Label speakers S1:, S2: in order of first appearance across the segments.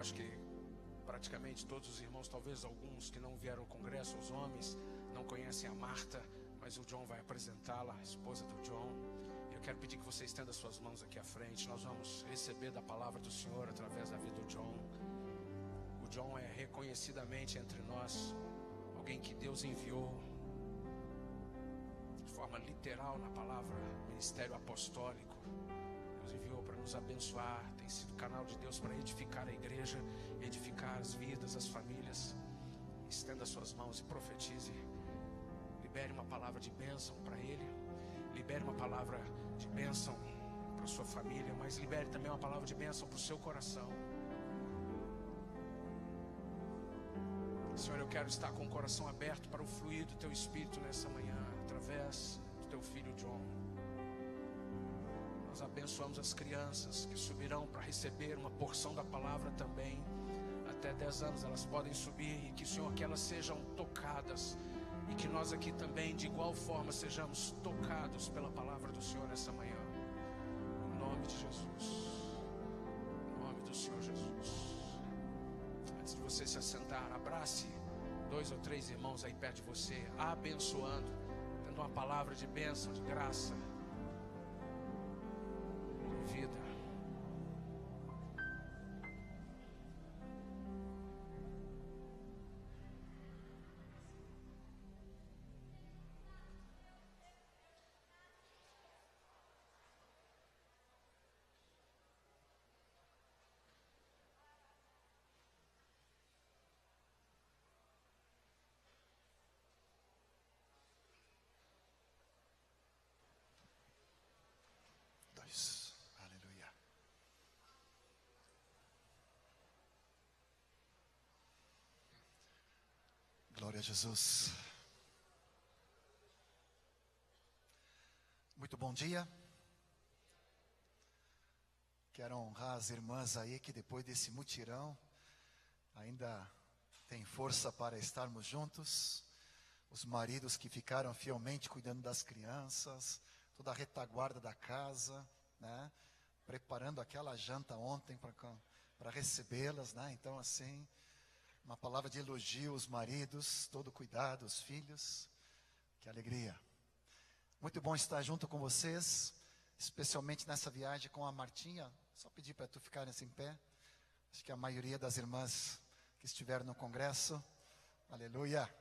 S1: acho que praticamente todos os irmãos, talvez alguns que não vieram ao congresso, os homens, não conhecem a Marta, mas o John vai apresentá-la, a esposa do John. Eu quero pedir que você estenda suas mãos aqui à frente. Nós vamos receber da palavra do Senhor através da vida do John. O John é reconhecidamente entre nós alguém que Deus enviou de forma literal na palavra, ministério apostólico. Deus enviou para nos abençoar, tem sido canal de Deus para edificar a igreja, edificar as vidas, as famílias. Estenda suas mãos e profetize. Libere uma palavra de bênção para ele. Libere uma palavra de bênção para sua família, mas libere também uma palavra de bênção para o seu coração. Senhor, eu quero estar com o coração aberto para o fluir do Teu Espírito nessa manhã, através do Teu Filho John. Nós abençoamos as crianças que subirão para receber uma porção da palavra também. Até 10 anos elas podem subir, e que, Senhor, que elas sejam tocadas, e que nós aqui também, de igual forma, sejamos tocados pela palavra do Senhor nessa manhã. Em nome de Jesus. Em nome do Senhor Jesus. Antes de você se assentar, abrace 2 ou 3 irmãos aí perto de você, abençoando, dando uma palavra de bênção, de graça, de vida.
S2: Aleluia. Glória a Jesus. Muito bom dia. Quero honrar as irmãs aí que depois desse mutirão ainda tem força para estarmos juntos. Os maridos que ficaram fielmente cuidando das crianças, toda a retaguarda da casa, né? Preparando aquela janta ontem para recebê-las, né? Então, assim, uma palavra de elogio aos maridos, todo cuidado, os filhos. Que alegria. Muito bom estar junto com vocês, especialmente nessa viagem com a Martinha. Só pedir para tu ficarem assim em pé. Acho que a maioria das irmãs que estiveram no congresso. Aleluia.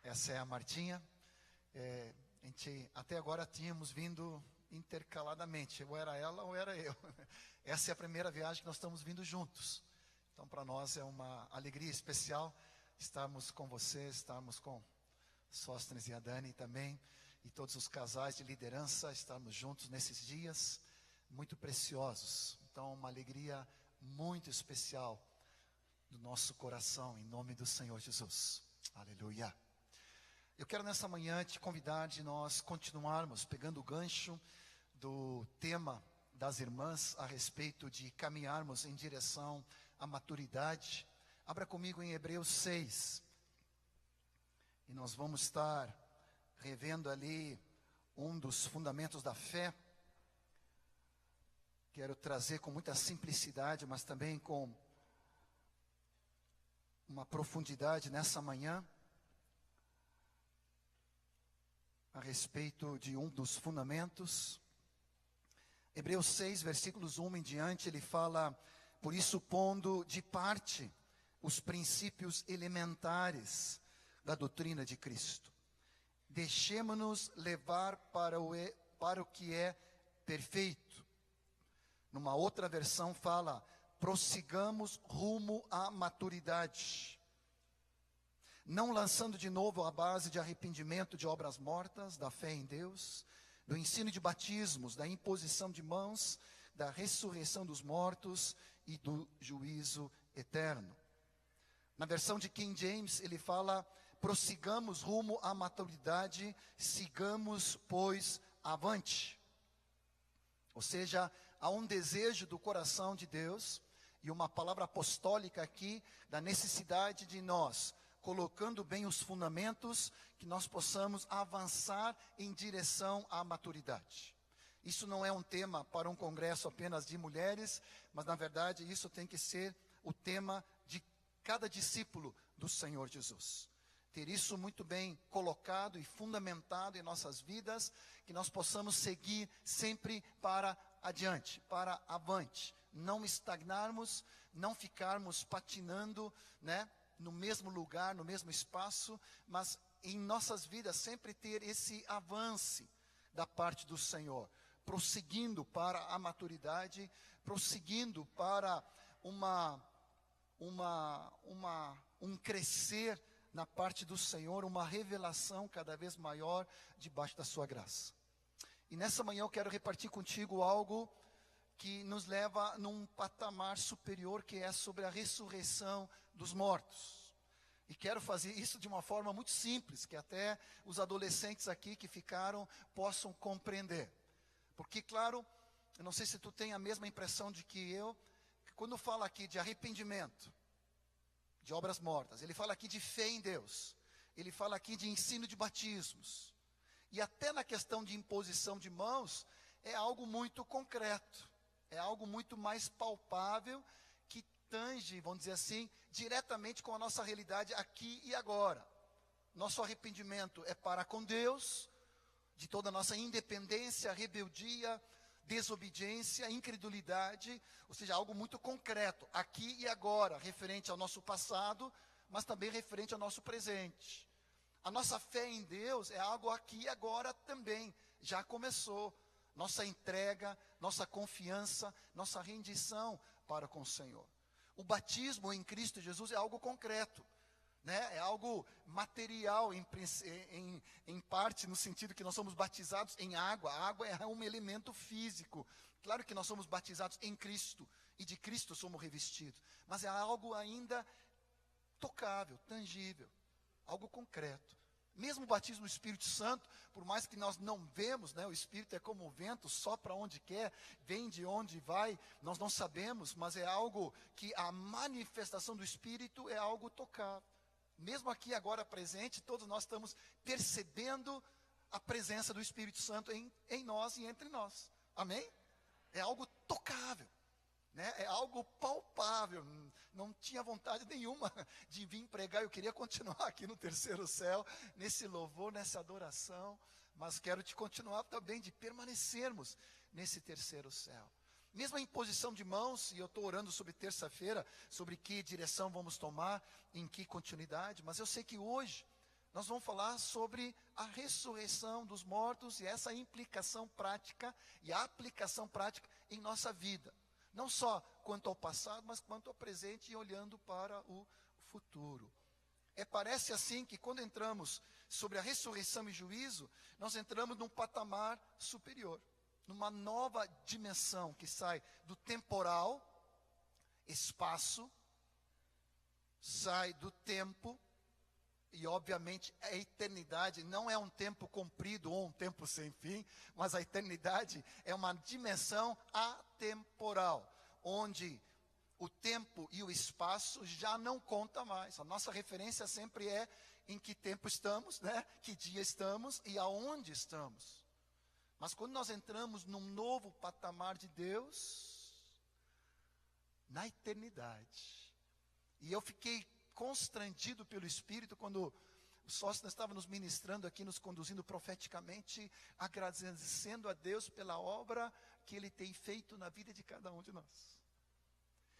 S2: Essa é a Martinha. A gente até agora tínhamos vindo intercaladamente. Ou era ela ou era eu. Essa é a primeira viagem que nós estamos vindo juntos. Então, para nós é uma alegria especial estarmos com vocês, estarmos com Sóstenes e a Dani também, e todos os casais de liderança, estarmos juntos nesses dias muito preciosos. Então, uma alegria muito especial do nosso coração, em nome do Senhor Jesus. Aleluia. Eu quero nessa manhã te convidar de nós continuarmos pegando o gancho do tema das irmãs a respeito de caminharmos em direção à maturidade. Abra comigo em Hebreus 6. E nós vamos estar revendo ali um dos fundamentos da fé. Quero trazer com muita simplicidade, mas também com uma profundidade nessa manhã, a respeito de um dos fundamentos. Hebreus 6, versículos 1 em diante, ele fala: por isso, pondo de parte os princípios elementares da doutrina de Cristo, deixemo-nos levar para o que é perfeito. Numa outra versão fala: prossigamos rumo à maturidade, não lançando de novo a base de arrependimento de obras mortas, da fé em Deus, do ensino de batismos, da imposição de mãos, da ressurreição dos mortos e do juízo eterno. Na versão de King James, ele fala: prossigamos rumo à maturidade, sigamos, pois, avante. Ou seja, há um desejo do coração de Deus, e uma palavra apostólica aqui, da necessidade de nós, colocando bem os fundamentos, que nós possamos avançar em direção à maturidade. Isso não é um tema para um congresso apenas de mulheres, mas na verdade isso tem que ser o tema de cada discípulo do Senhor Jesus. Ter isso muito bem colocado e fundamentado em nossas vidas, que nós possamos seguir sempre para adiante, para avante. Não estagnarmos, não ficarmos patinando, né, no mesmo lugar, no mesmo espaço, mas em nossas vidas sempre ter esse avanço da parte do Senhor, prosseguindo para a maturidade, prosseguindo para um crescer na parte do Senhor, uma revelação cada vez maior debaixo da sua graça. E nessa manhã eu quero repartir contigo algo que nos leva num patamar superior, que é sobre a ressurreição dos mortos. E quero fazer isso de uma forma muito simples, que até os adolescentes aqui que ficaram possam compreender. Porque, claro, eu não sei se tu tem a mesma impressão de que eu, que quando fala aqui de arrependimento, de obras mortas, ele fala aqui de fé em Deus, ele fala aqui de ensino de batismos, e até na questão de imposição de mãos, é algo muito concreto, é algo muito mais palpável, que tange, vamos dizer assim, diretamente com a nossa realidade aqui e agora. Nosso arrependimento é para com Deus, de toda a nossa independência, rebeldia, desobediência, incredulidade, ou seja, algo muito concreto, aqui e agora, referente ao nosso passado, mas também referente ao nosso presente. A nossa fé em Deus é algo aqui e agora também, já começou. Nossa entrega, nossa confiança, nossa rendição para com o Senhor. O batismo em Cristo Jesus é algo concreto, né? É algo material em parte, no sentido que nós somos batizados em água. A água é um elemento físico. Claro que nós somos batizados em Cristo, e de Cristo somos revestidos. Mas é algo ainda tocável, tangível, algo concreto. Mesmo o batismo no Espírito Santo, por mais que nós não vemos, né, o Espírito é como o vento, sopra onde quer, vem de onde vai, nós não sabemos, mas é algo que a manifestação do Espírito é algo tocável. Mesmo aqui agora presente, todos nós estamos percebendo a presença do Espírito Santo em nós e entre nós. Amém? É algo tocável, né? É algo palpável. Não tinha vontade nenhuma de vir pregar, eu queria continuar aqui no terceiro céu, nesse louvor, nessa adoração, mas quero te continuar também de permanecermos nesse terceiro céu. Mesmo a imposição de mãos, e eu estou orando sobre terça-feira, sobre que direção vamos tomar, em que continuidade, mas eu sei que hoje nós vamos falar sobre a ressurreição dos mortos e essa implicação prática e a aplicação prática em nossa vida. Não só quanto ao passado, mas quanto ao presente e olhando para o futuro. Parece assim que quando entramos sobre a ressurreição e juízo, nós entramos num patamar superior, numa nova dimensão que sai do temporal, espaço, sai do tempo, e obviamente a eternidade não é um tempo comprido ou um tempo sem fim, mas a eternidade é uma dimensão atemporal, onde o tempo e o espaço já não contam mais. A nossa referência sempre é em que tempo estamos, né? Que dia estamos e aonde estamos. Mas quando nós entramos num novo patamar de Deus, na eternidade, e eu fiquei constrangido pelo Espírito quando o sócio estava nos ministrando aqui, nos conduzindo profeticamente, agradecendo a Deus pela obra que Ele tem feito na vida de cada um de nós.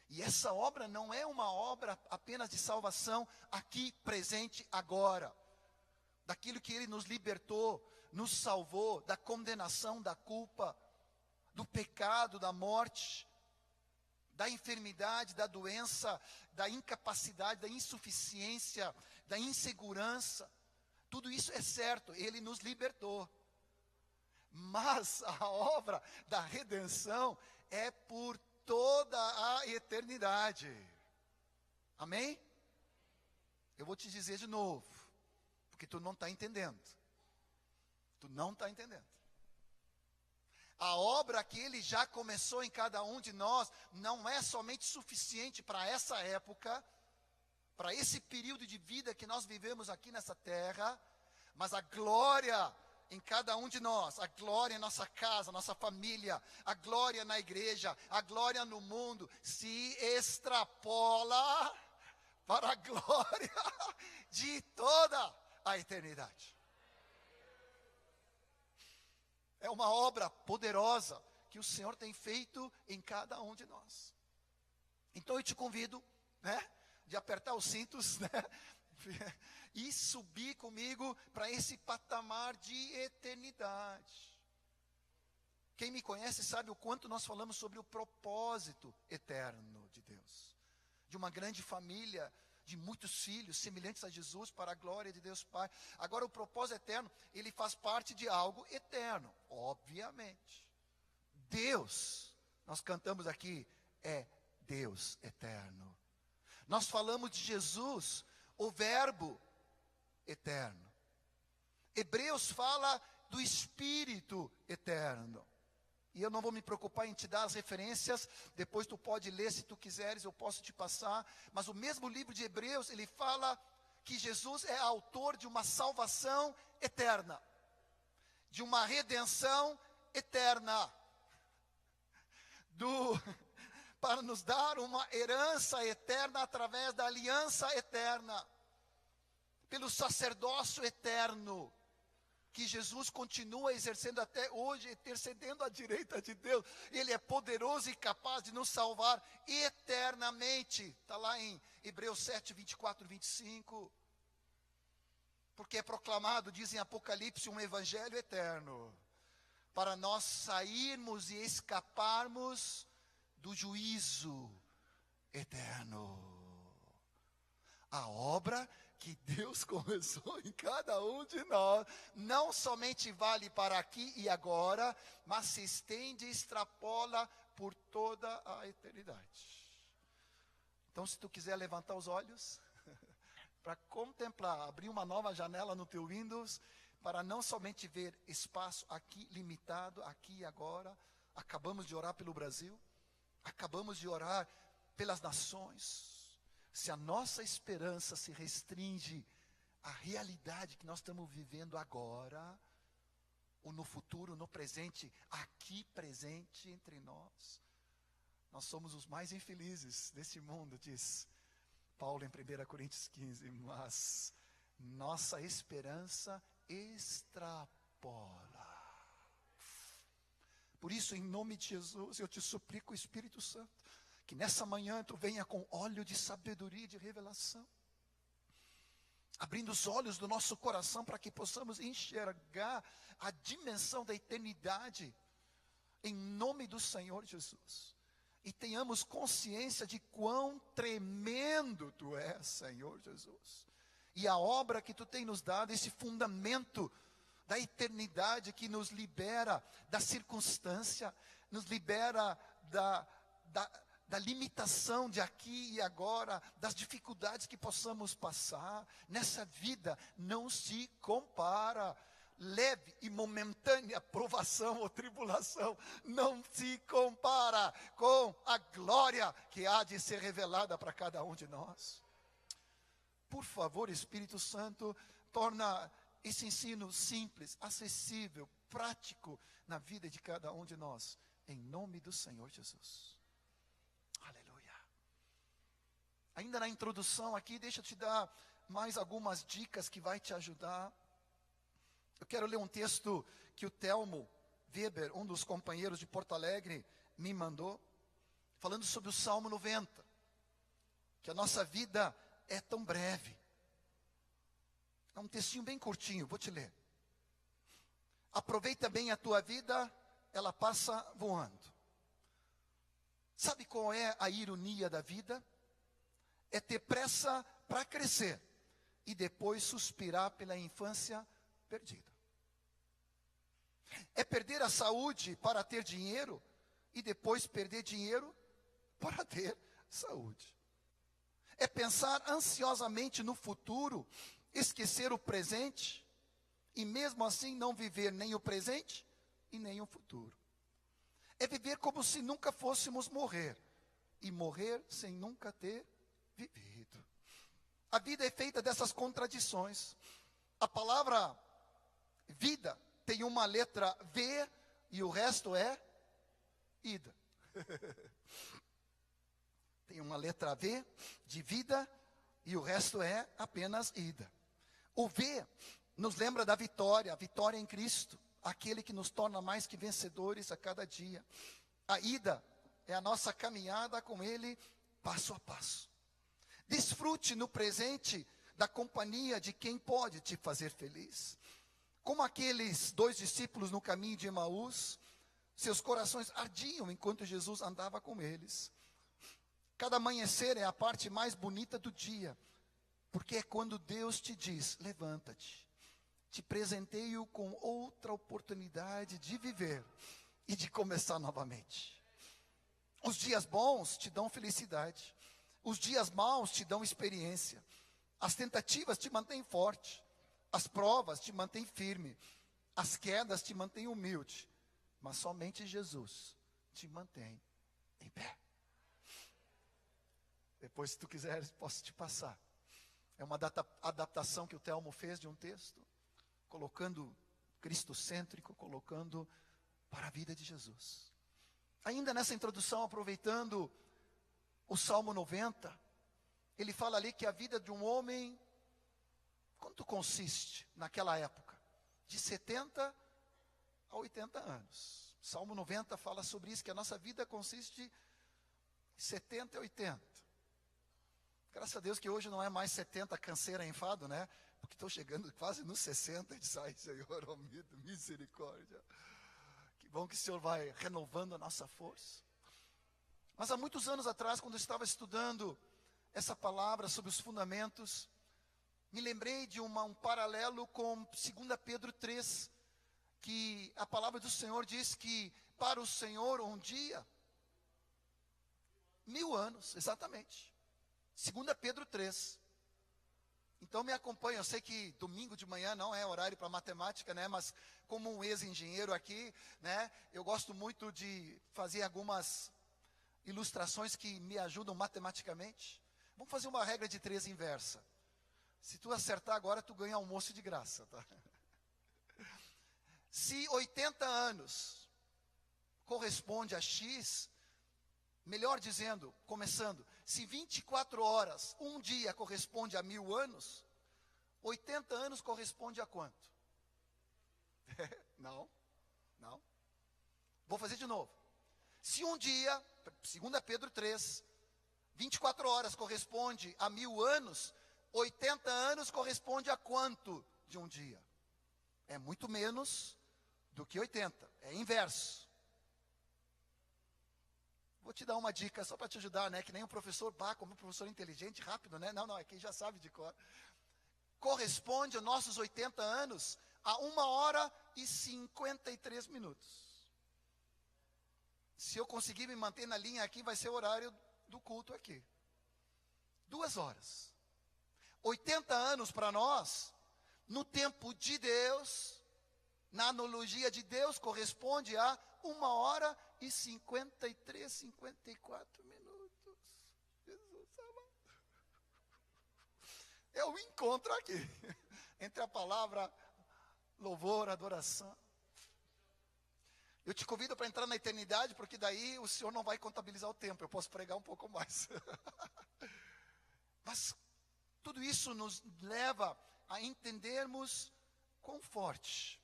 S2: E essa obra não é uma obra apenas de salvação aqui, presente, agora. Daquilo que Ele nos libertou, nos salvou, da condenação, da culpa, do pecado, da morte, da enfermidade, da doença, da incapacidade, da insuficiência, da insegurança. Tudo isso é certo, Ele nos libertou. Mas a obra da redenção é por toda a eternidade. Amém? Eu vou te dizer de novo, porque tu não está entendendo. Tu não está entendendo. A obra que Ele já começou em cada um de nós não é somente suficiente para essa época, para esse período de vida que nós vivemos aqui nessa terra, mas a glória em cada um de nós, a glória em nossa casa, nossa família, a glória na igreja, a glória no mundo, se extrapola para a glória de toda a eternidade. É uma obra poderosa que o Senhor tem feito em cada um de nós. Então eu te convido, né, de apertar os cintos, né, e subir comigo para esse patamar de eternidade. Quem me conhece sabe o quanto nós falamos sobre o propósito eterno de Deus. De uma grande família, de muitos filhos, semelhantes a Jesus, para a glória de Deus Pai. Agora, o propósito eterno, ele faz parte de algo eterno, obviamente. Deus, nós cantamos aqui, é Deus eterno. Nós falamos de Jesus, o verbo eterno. Hebreus fala do Espírito eterno. E eu não vou me preocupar em te dar as referências, depois tu pode ler se tu quiseres, eu posso te passar. Mas o mesmo livro de Hebreus, ele fala que Jesus é autor de uma salvação eterna, de uma redenção eterna, para nos dar uma herança eterna através da aliança eterna, pelo sacerdócio eterno, que Jesus continua exercendo até hoje, intercedendo à direita de Deus. Ele é poderoso e capaz de nos salvar eternamente. Está lá em Hebreus 7, 24 e 25. Porque é proclamado, diz em Apocalipse, um evangelho eterno, para nós sairmos e escaparmos do juízo eterno. A obra que Deus começou em cada um de nós, não somente vale para aqui e agora, mas se estende e extrapola por toda a eternidade. Então, se tu quiser levantar os olhos, para contemplar, abrir uma nova janela no teu Windows, para não somente ver espaço aqui limitado, aqui e agora. Acabamos de orar pelo Brasil, acabamos de orar pelas nações. Se a nossa esperança se restringe à realidade que nós estamos vivendo agora, ou no futuro, no presente, aqui presente entre nós, nós somos os mais infelizes desse mundo, diz Paulo em 1 Coríntios 15, mas nossa esperança extrapola. Por isso, em nome de Jesus, eu te suplico, Espírito Santo, que nessa manhã tu venha com óleo de sabedoria e de revelação, abrindo os olhos do nosso coração para que possamos enxergar a dimensão da eternidade, em nome do Senhor Jesus. E tenhamos consciência de quão tremendo tu és, Senhor Jesus. E a obra que tu tem nos dado, esse fundamento da eternidade que nos libera da circunstância, nos libera da limitação de aqui e agora, das dificuldades que possamos passar. Nessa vida não se compara. Leve e momentânea provação ou tribulação não se compara com a glória que há de ser revelada para cada um de nós. Por favor, Espírito Santo, torna esse ensino simples, acessível, prático na vida de cada um de nós, em nome do Senhor Jesus. Aleluia. Ainda na introdução aqui, deixa eu te dar mais algumas dicas que vai te ajudar. Eu quero ler um texto que o Telmo Weber, um dos companheiros de Porto Alegre, me mandou, falando sobre o Salmo 90, que a nossa vida é tão breve. É um textinho bem curtinho, vou te ler. Aproveita bem a tua vida, ela passa voando. Sabe qual é a ironia da vida? É ter pressa para crescer e depois suspirar pela infância perdida. É perder a saúde para ter dinheiro e depois perder dinheiro para ter saúde. É pensar ansiosamente no futuro, esquecer o presente e mesmo assim não viver nem o presente e nem o futuro. É viver como se nunca fôssemos morrer e morrer sem nunca ter vivido. A vida é feita dessas contradições. A palavra vida tem uma letra V e o resto é ida. Tem uma letra V de vida e o resto é apenas ida. O V nos lembra da vitória, a vitória em Cristo, aquele que nos torna mais que vencedores a cada dia. A ida é a nossa caminhada com Ele passo a passo. Desfrute no presente da companhia de quem pode te fazer feliz. Como aqueles 2 discípulos no caminho de Emaús, seus corações ardiam enquanto Jesus andava com eles. Cada amanhecer é a parte mais bonita do dia, porque é quando Deus te diz: levanta-te, te presenteio com outra oportunidade de viver e de começar novamente. Os dias bons te dão felicidade, os dias maus te dão experiência, as tentativas te mantêm forte, as provas te mantêm firme, as quedas te mantêm humilde, mas somente Jesus te mantém em pé. Depois, se tu quiseres, posso te passar. É uma adaptação que o Telmo fez de um texto, colocando Cristo cêntrico, colocando para a vida de Jesus. Ainda nessa introdução, aproveitando o Salmo 90, ele fala ali que a vida de um homem, quanto consiste naquela época? De 70 a 80 anos. Salmo 90 fala sobre isso, que a nossa vida consiste de 70 a 80. Graças a Deus que hoje não é mais 70 canseira enfado, né? Porque estou chegando quase nos 60 e sai, Senhor, oh, misericórdia. Que bom que o Senhor vai renovando a nossa força. Mas há muitos anos atrás, quando eu estava estudando essa palavra sobre os fundamentos, me lembrei de um paralelo com 2 Pedro 3, que a palavra do Senhor diz que para o Senhor um dia, 1000 anos, exatamente. 2 Pedro 3. Então me acompanha, eu sei que domingo de manhã não é horário para matemática, né? Mas como um ex-engenheiro aqui, né? Eu gosto muito de fazer algumas ilustrações que me ajudam matematicamente. Vamos fazer uma regra de 3 inversa. Se tu acertar agora, tu ganha almoço de graça, tá? Se 80 anos corresponde a X, melhor dizendo, começando, se 24 horas, um dia corresponde a 1000 anos, 80 anos corresponde a quanto? Não. Vou fazer de novo. Se um dia, 2 Pedro 3, 24 horas corresponde a 1000 anos, 80 anos corresponde a quanto de um dia? É muito menos do que 80, é inverso. Vou te dar uma dica só para te ajudar, né? Que nem um professor, como um professor inteligente, rápido, né? Não, é quem já sabe de cor. Corresponde aos nossos 80 anos a 1 hora e 53 minutos. Se eu conseguir me manter na linha aqui, vai ser o horário do culto aqui. 2 horas. 80 anos para nós, no tempo de Deus, na analogia de Deus, corresponde a 1 hora e 53, 54 minutos. Jesus amado. É o encontro aqui, entre a palavra louvor, adoração. Eu te convido para entrar na eternidade, porque daí o Senhor não vai contabilizar o tempo, eu posso pregar um pouco mais. Mas tudo isso nos leva a entendermos quão forte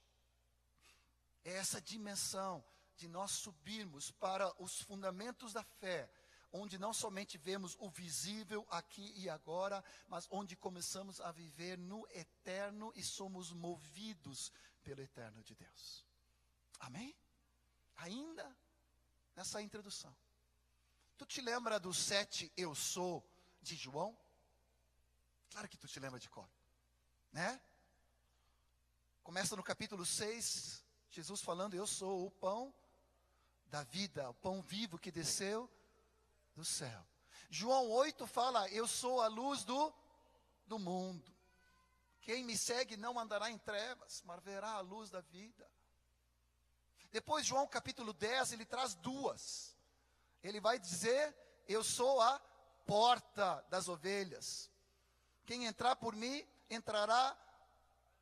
S2: é essa dimensão de nós subirmos para os fundamentos da fé, onde não somente vemos o visível aqui e agora, mas onde começamos a viver no eterno e somos movidos pelo eterno de Deus. Amém? Ainda nessa introdução. Tu te lembra do 7 eu sou de João? Claro que tu te lembra de cor, né? Começa no capítulo 6, Jesus falando, eu sou o pão da vida, o pão vivo que desceu do céu. João 8 fala, eu sou a luz do mundo. Quem me segue não andará em trevas, mas verá a luz da vida. Depois João capítulo 10, ele traz 2. Ele vai dizer, eu sou a porta das ovelhas. Quem entrar por mim, entrará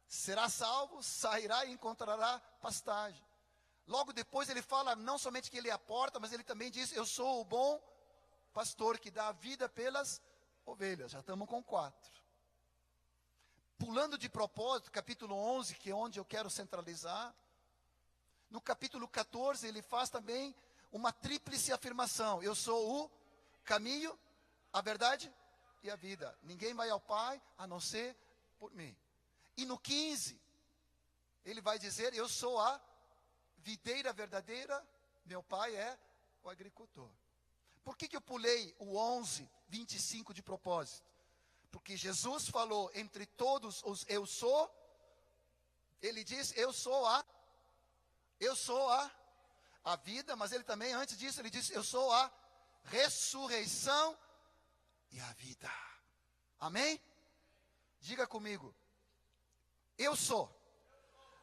S2: será salvo, sairá e encontrará pastagem. Logo depois ele fala não somente que ele é a porta, mas ele também diz, eu sou o bom pastor que dá a vida pelas ovelhas. Já estamos com 4. Pulando de propósito, capítulo 11, que é onde eu quero centralizar. No capítulo 14, ele faz também uma tríplice afirmação. Eu sou o caminho, a verdade e a vida. Ninguém vai ao Pai, a não ser por mim. E no 15, ele vai dizer, eu sou a videira verdadeira, meu Pai é o agricultor. Por que eu pulei o 11, 25 de propósito? Porque Jesus falou, entre todos os eu sou, ele diz, eu sou a vida, mas ele também, antes disso, ele disse, eu sou a ressurreição e a vida. Amém? Diga comigo, eu sou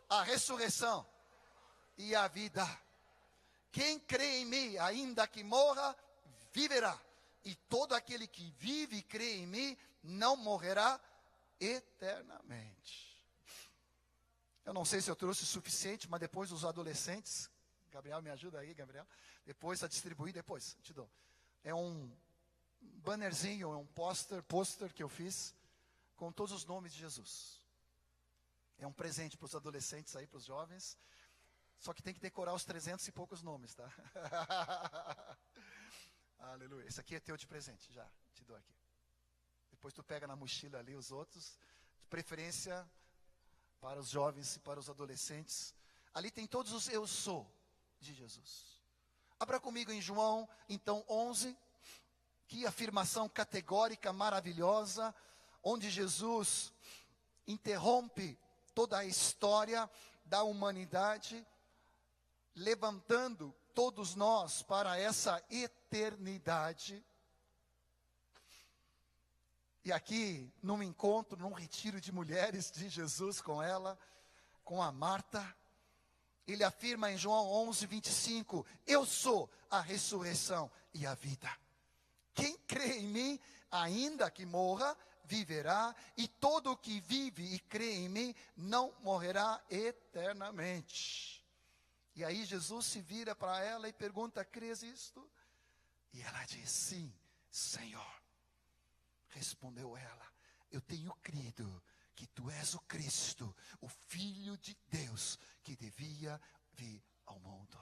S2: a ressurreição e a vida. Quem crê em mim, ainda que morra, viverá. E todo aquele que vive e crê em mim, não morrerá eternamente. Eu não sei se eu trouxe o suficiente, mas depois os adolescentes, Gabriel, me ajuda aí, Gabriel. Depois a distribuir, depois te dou. É um bannerzinho, é um pôster que eu fiz com todos os nomes de Jesus. É um presente para os adolescentes aí, para os jovens. Só que tem que decorar os 300 e poucos nomes, tá? Aleluia. Esse aqui é teu de presente, já te dou aqui. Depois tu pega na mochila ali os outros, de preferência para os jovens e para os adolescentes. Ali tem todos os eu sou de Jesus. Abra comigo em João, então 11, que afirmação categórica, maravilhosa, onde Jesus interrompe toda a história da humanidade, levantando todos nós para essa eternidade. E aqui, num encontro, num retiro de mulheres de Jesus com ela, com a Marta, ele afirma em João 11, 25, eu sou a ressurreição e a vida. Quem crê em mim, ainda que morra, viverá, e todo o que vive e crê em mim, não morrerá eternamente. E aí Jesus se vira para ela e pergunta, crês isto? E ela diz, sim, Senhor. Respondeu ela, eu tenho crido que tu és o Cristo, o Filho de Deus, que devia vir ao mundo.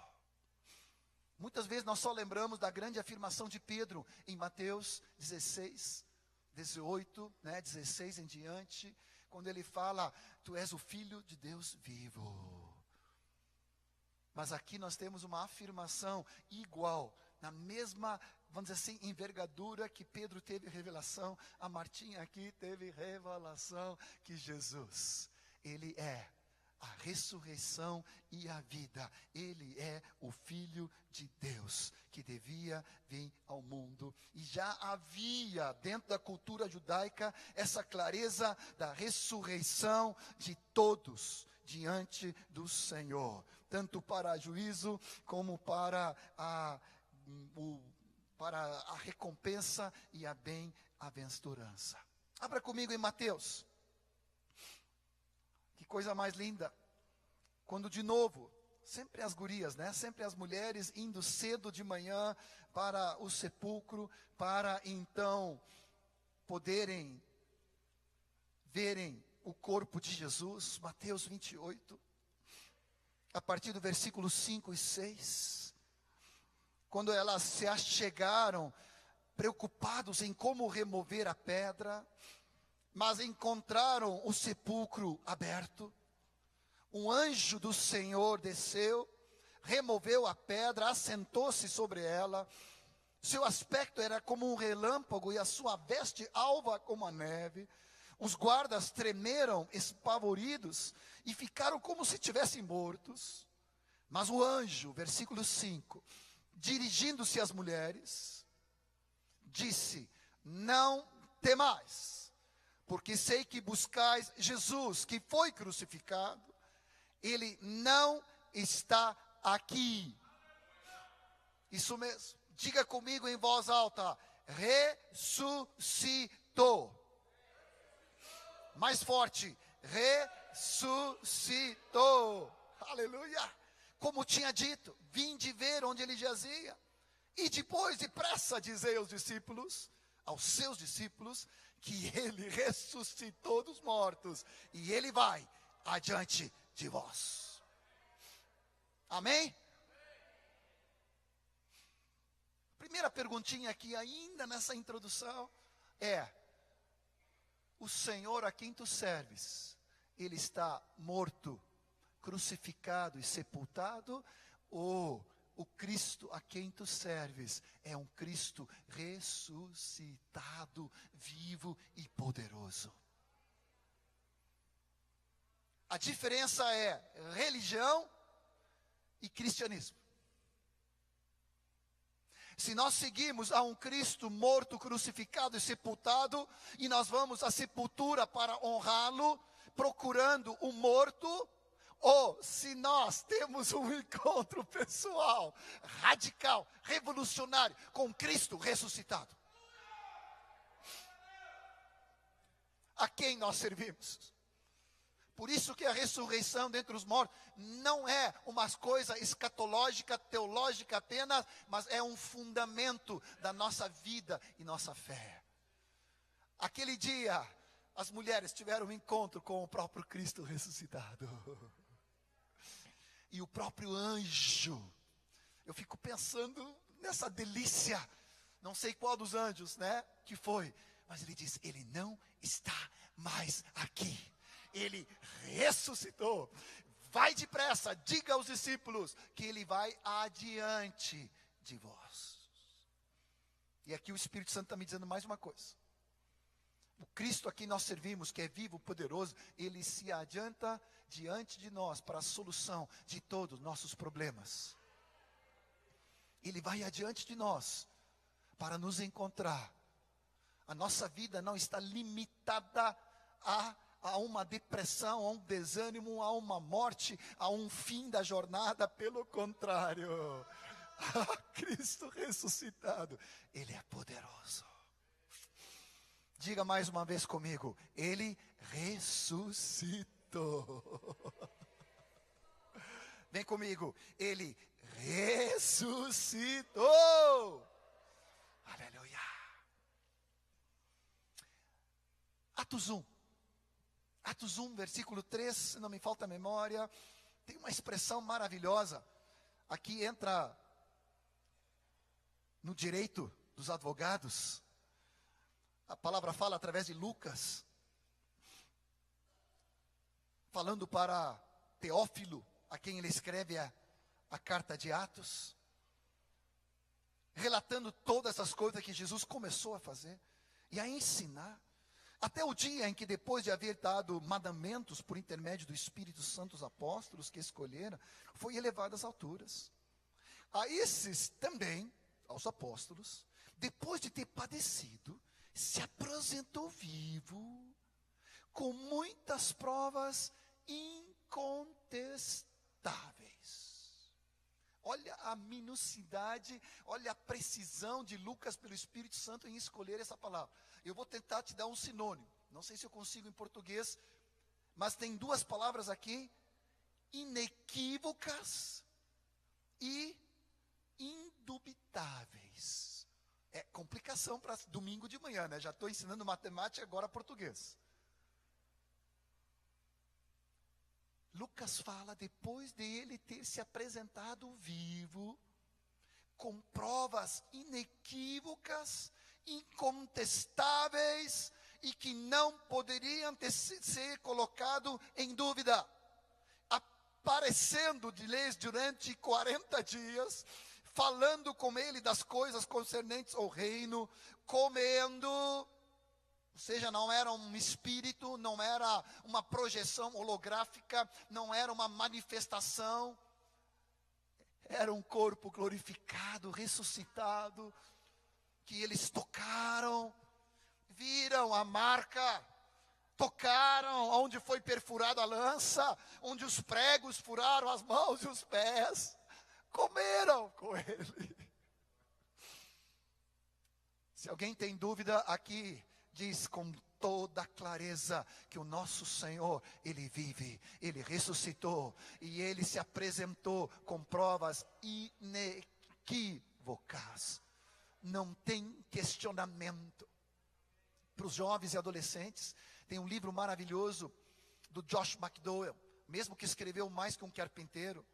S2: Muitas vezes nós só lembramos da grande afirmação de Pedro em Mateus 16, 18, 16 em diante, quando ele fala, tu és o Filho de Deus vivo. Mas aqui nós temos uma afirmação igual, na mesma, vamos dizer assim, envergadura que Pedro teve revelação, a Martinha aqui teve revelação que Jesus, ele é a ressurreição e a vida. Ele é o Filho de Deus que devia vir ao mundo. E já havia dentro da cultura judaica essa clareza da ressurreição de todos diante do Senhor, tanto para juízo como para a recompensa e a bem-aventurança. Abra comigo em Mateus. Que coisa mais linda. Quando de novo, sempre as gurias, sempre as mulheres indo cedo de manhã para o sepulcro, para então poderem verem o corpo de Jesus. Mateus 28, a partir do versículo 5 e 6. Quando elas se achegaram, preocupados em como remover a pedra, mas encontraram o sepulcro aberto. Um anjo do Senhor desceu, removeu a pedra, assentou-se sobre ela. Seu aspecto era como um relâmpago e a sua veste alva como a neve. Os guardas tremeram, espavoridos, e ficaram como se tivessem mortos. Mas o anjo, versículo 5, dirigindo-se às mulheres, disse, não temais, porque sei que buscais Jesus, que foi crucificado. Ele não está aqui. Isso mesmo. Diga comigo em voz alta. Ressuscitou. Mais forte. ressuscitou. Aleluia. Como tinha dito, vinde ver onde ele jazia. E depois, depressa, dizei aos discípulos, aos seus discípulos, que ele ressuscitou dos mortos. E ele vai adiante de vós. Amém? Primeira perguntinha aqui, ainda nessa introdução, é: o Senhor a quem tu serves, ele está morto, crucificado e sepultado, ou o Cristo a quem tu serves é um Cristo ressuscitado, vivo e poderoso? A diferença é religião e cristianismo. Se nós seguimos a um Cristo morto, crucificado e sepultado, e nós vamos à sepultura para honrá-lo, procurando o morto, ou se nós temos um encontro pessoal, radical, revolucionário, com Cristo ressuscitado, a quem nós servimos? Por isso que a ressurreição dentre os mortos não é uma coisa escatológica, teológica apenas, mas é um fundamento da nossa vida e nossa fé. Aquele dia, as mulheres tiveram um encontro com o próprio Cristo ressuscitado. E o próprio anjo, eu fico pensando nessa delícia, não sei qual dos anjos, né, que foi, mas ele disse, ele não está mais aqui. Ele ressuscitou. Vai depressa, diga aos discípulos que ele vai adiante de vós. E aqui o Espírito Santo está me dizendo mais uma coisa. O Cristo a quem nós servimos, que é vivo, poderoso, ele se adianta diante de nós para a solução de todos os nossos problemas. Ele vai adiante de nós para nos encontrar. A nossa vida não está limitada a uma depressão, a um desânimo, a uma morte, a um fim da jornada. Pelo contrário, Cristo ressuscitado, ele é poderoso. Diga mais uma vez comigo, ele ressuscitou. Vem comigo, ele ressuscitou. Aleluia. Atos 1, versículo 3, se não me falta a memória, tem uma expressão maravilhosa. Aqui entra no direito dos advogados. A palavra fala através de Lucas, falando para Teófilo, a quem ele escreve a carta de Atos, relatando todas as coisas que Jesus começou a fazer e a ensinar. Até o dia em que, depois de haver dado mandamentos por intermédio do Espírito Santo aos apóstolos que escolheram, foi elevado às alturas. A esses também, aos apóstolos, depois de ter padecido, se apresentou vivo, com muitas provas incontestáveis. Olha a minucidade, olha a precisão de Lucas pelo Espírito Santo em escolher essa palavra. Eu vou tentar te dar um sinônimo. Não sei se eu consigo em português, mas tem duas palavras aqui: inequívocas e indubitáveis. É complicação para domingo de manhã, né? Já estou ensinando matemática, agora português. Lucas fala depois de ele ter se apresentado vivo, com provas inequívocas, incontestáveis e que não poderiam ser colocado em dúvida, aparecendo-lhes durante 40 dias, falando com ele das coisas concernentes ao reino, comendo. Ou seja, não era um espírito, não era uma projeção holográfica, não era uma manifestação, era um corpo glorificado, ressuscitado, que eles tocaram, viram a marca, tocaram onde foi perfurada a lança, onde os pregos furaram as mãos e os pés, comeram com ele. Se alguém tem dúvida, aqui diz com toda clareza que o nosso Senhor, Ele vive, Ele ressuscitou e Ele se apresentou com provas inequívocas. Não tem questionamento. Para os jovens e adolescentes, tem um livro maravilhoso do Josh McDowell, mesmo que escreveu Mais que um Carpinteiro,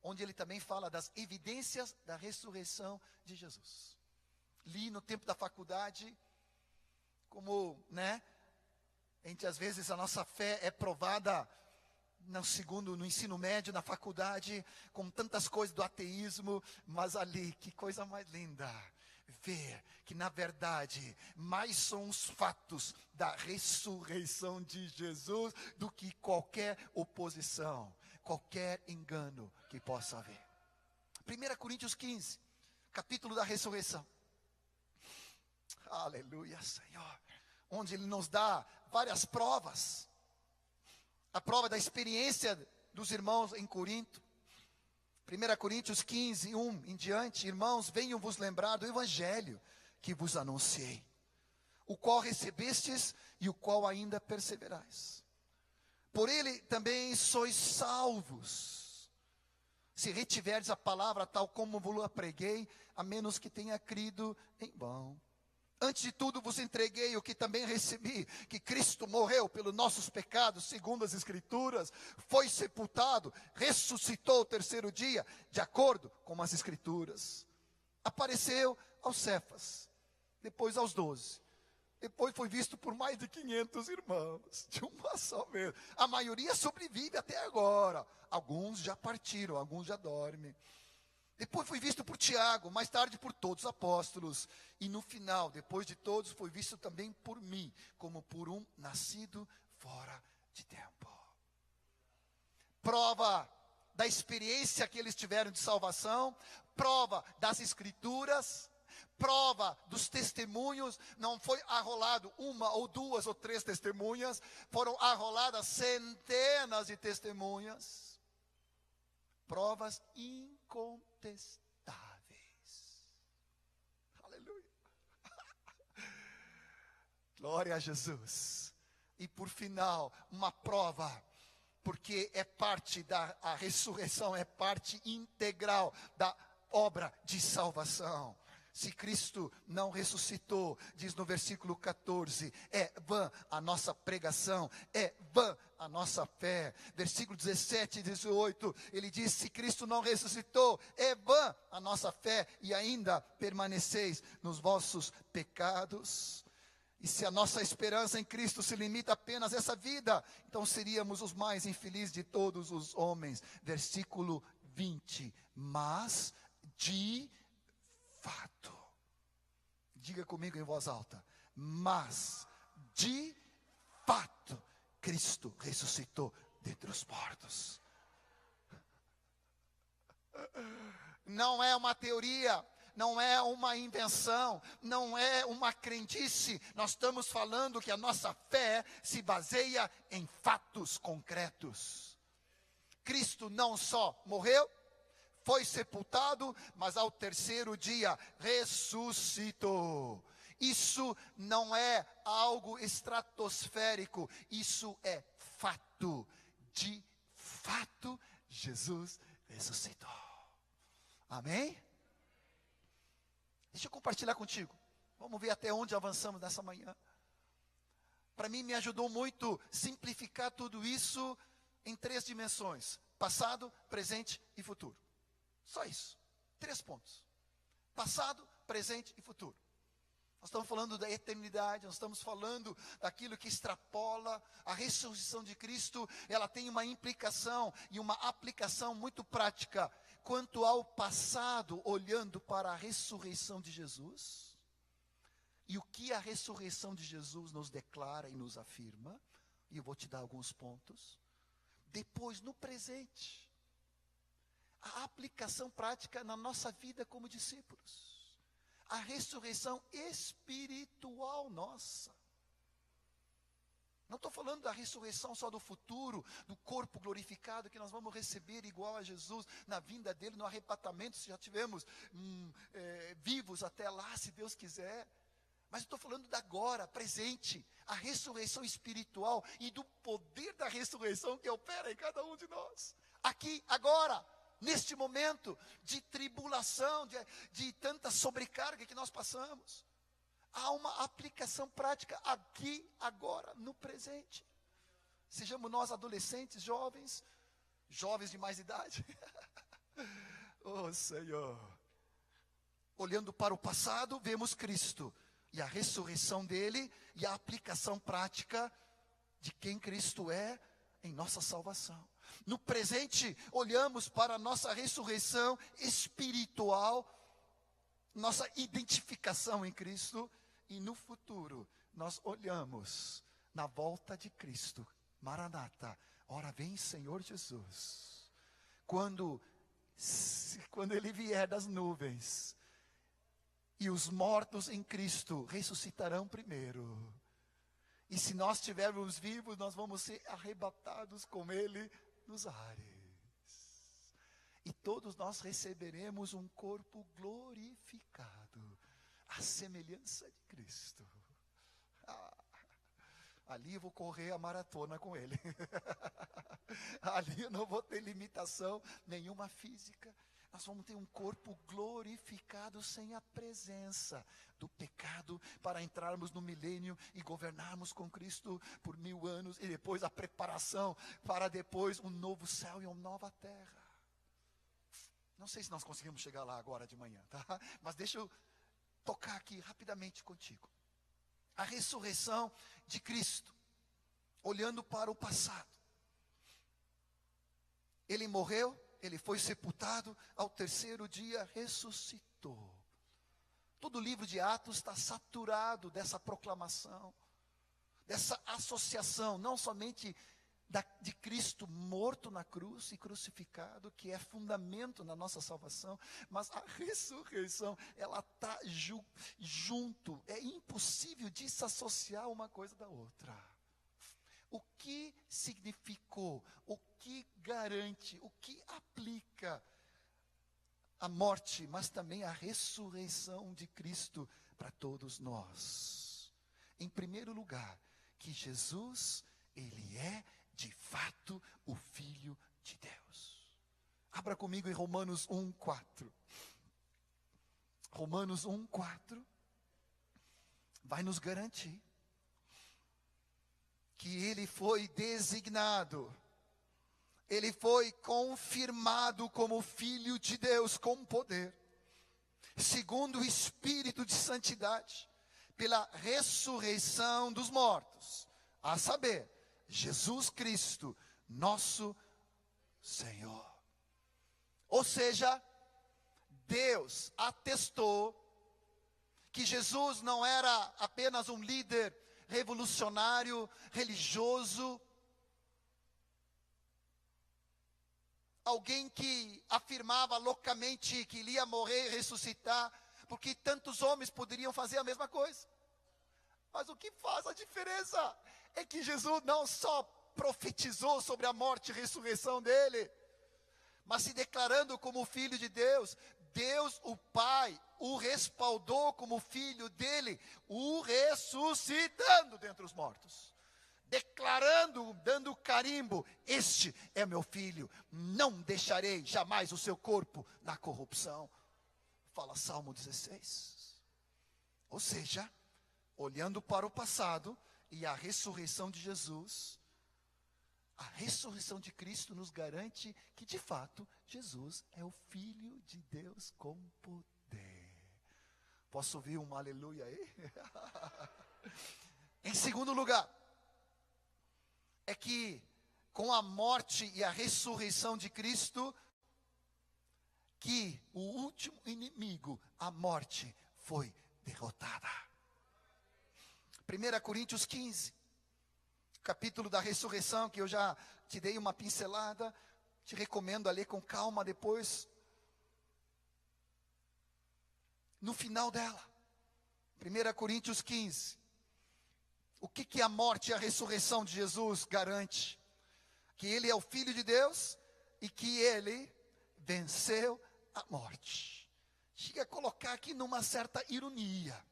S2: onde ele também fala das evidências da ressurreição de Jesus. Li no tempo da faculdade, como, às vezes a nossa fé é provada no ensino médio, na faculdade, com tantas coisas do ateísmo, mas ali, que coisa mais linda, ver que na verdade, mais são os fatos da ressurreição de Jesus, do que qualquer oposição, qualquer engano que possa haver. 1 Coríntios 15, capítulo da ressurreição. Aleluia, Senhor. Onde Ele nos dá várias provas. A prova da experiência dos irmãos em Corinto. 1 Coríntios 15, 1 em diante. Irmãos, venham vos lembrar do evangelho que vos anunciei, o qual recebestes e o qual ainda perseverais. Por ele também sois salvos, se retiverdes a palavra tal como vos a preguei, a menos que tenha crido em vão. Antes de tudo vos entreguei o que também recebi, que Cristo morreu pelos nossos pecados, segundo as Escrituras, foi sepultado, ressuscitou o terceiro dia, de acordo com as Escrituras. Apareceu aos Cefas, depois aos 12. Depois foi visto por mais de 500 irmãos, de uma só vez. A maioria sobrevive até agora. Alguns já partiram, alguns já dormem. Depois foi visto por Tiago, mais tarde por todos os apóstolos. E no final, depois de todos, foi visto também por mim, como por um nascido fora de tempo. Prova da experiência que eles tiveram de salvação, prova das Escrituras, prova dos testemunhos. Não foi arrolado uma ou duas ou três testemunhas, foram arroladas centenas de testemunhas. Provas incontestáveis. Aleluia. Glória a Jesus. E por final, uma prova, porque é parte a ressurreição é parte integral da obra de salvação. Se Cristo não ressuscitou, diz no versículo 14, é vã a nossa pregação, é vã a nossa fé. Versículo 17 e 18, ele diz, se Cristo não ressuscitou, é vã a nossa fé, e ainda permaneceis nos vossos pecados. E se a nossa esperança em Cristo se limita apenas a essa vida, então seríamos os mais infelizes de todos os homens. Versículo 20, mas de fato, diga comigo em voz alta, mas de fato, Cristo ressuscitou dentre os mortos. Não é uma teoria, não é uma invenção, não é uma crendice. Nós estamos falando que a nossa fé se baseia em fatos concretos. Cristo não só morreu, foi sepultado, mas ao terceiro dia ressuscitou. Isso não é algo estratosférico, isso é fato. De fato, Jesus ressuscitou. Amém? Deixa eu compartilhar contigo. Vamos ver até onde avançamos nessa manhã. Para mim me ajudou muito simplificar tudo isso em 3 dimensões: passado, presente e futuro. Só isso, 3 pontos: passado, presente e futuro. Nós estamos falando da eternidade, nós estamos falando daquilo que extrapola. A ressurreição de Cristo, ela tem uma implicação e uma aplicação muito prática quanto ao passado, olhando para a ressurreição de Jesus. E o que a ressurreição de Jesus nos declara e nos afirma, e eu vou te dar alguns pontos. Depois, no presente, a aplicação prática na nossa vida como discípulos. A ressurreição espiritual nossa. Não estou falando da ressurreição só do futuro, do corpo glorificado que nós vamos receber igual a Jesus na vinda dele, no arrebatamento, se já estivermos vivos até lá, se Deus quiser. Mas eu estou falando da agora, presente, a ressurreição espiritual e do poder da ressurreição que opera em cada um de nós. Aqui, agora, neste momento de tribulação, de tanta sobrecarga que nós passamos. Há uma aplicação prática aqui, agora, no presente. Sejamos nós adolescentes, jovens de mais idade. Oh Senhor. Olhando para o passado, vemos Cristo. E a ressurreição dele e a aplicação prática de quem Cristo é em nossa salvação. No presente, olhamos para a nossa ressurreição espiritual, nossa identificação em Cristo. E no futuro, nós olhamos na volta de Cristo. Maranata, ora vem Senhor Jesus. Quando Ele vier das nuvens, e os mortos em Cristo ressuscitarão primeiro. E se nós estivermos vivos, nós vamos ser arrebatados com Ele nos ares. E todos nós receberemos um corpo glorificado, à semelhança de Cristo. Ali eu vou correr a maratona com Ele. Ali eu não vou ter limitação nenhuma física. Nós vamos ter um corpo glorificado sem a presença do pecado, para entrarmos no milênio e governarmos com Cristo por 1000 anos, e depois a preparação para depois um novo céu e uma nova terra. Não sei se nós conseguimos chegar lá agora de manhã, tá? Mas deixa eu tocar aqui rapidamente contigo. A ressurreição de Cristo, olhando para o passado. Ele morreu, ele foi sepultado, ao terceiro dia ressuscitou. Todo o livro de Atos está saturado dessa proclamação, dessa associação, não somente de Cristo morto na cruz e crucificado, que é fundamento na nossa salvação, mas a ressurreição, ela está junto, é impossível desassociar uma coisa da outra. O que significou, o que garante, o que aplica a morte, mas também a ressurreição de Cristo para todos nós? Em primeiro lugar, que Jesus, Ele é de fato o Filho de Deus. Abra comigo em Romanos 1:4. Romanos 1:4 vai nos garantir que Ele foi designado, Ele foi confirmado como Filho de Deus com poder, segundo o Espírito de santidade, pela ressurreição dos mortos, a saber, Jesus Cristo, nosso Senhor. Ou seja, Deus atestou que Jesus não era apenas um líder revolucionário, religioso, alguém que afirmava loucamente que ele ia morrer e ressuscitar, porque tantos homens poderiam fazer a mesma coisa. Mas o que faz a diferença é que Jesus não só profetizou sobre a morte e ressurreição dele, mas se declarando como Filho de Deus, Deus o Pai o respaldou como Filho dele, o ressuscitando dentre os mortos, declarando, dando carimbo, este é meu Filho, não deixarei jamais o seu corpo na corrupção. Fala Salmo 16. Ou seja, olhando para o passado e a ressurreição de Jesus, a ressurreição de Cristo nos garante que de fato Jesus é o Filho de Deus com poder. Posso ouvir um aleluia aí? Em segundo lugar, é que com a morte e a ressurreição de Cristo, que o último inimigo, a morte, foi derrotada. 1 Coríntios 15, capítulo da ressurreição, que eu já te dei uma pincelada, te recomendo a ler com calma depois. No final dela, 1 Coríntios 15, o que a morte e a ressurreição de Jesus garante? Que Ele é o Filho de Deus e que Ele venceu a morte. Chega a colocar aqui numa certa ironia.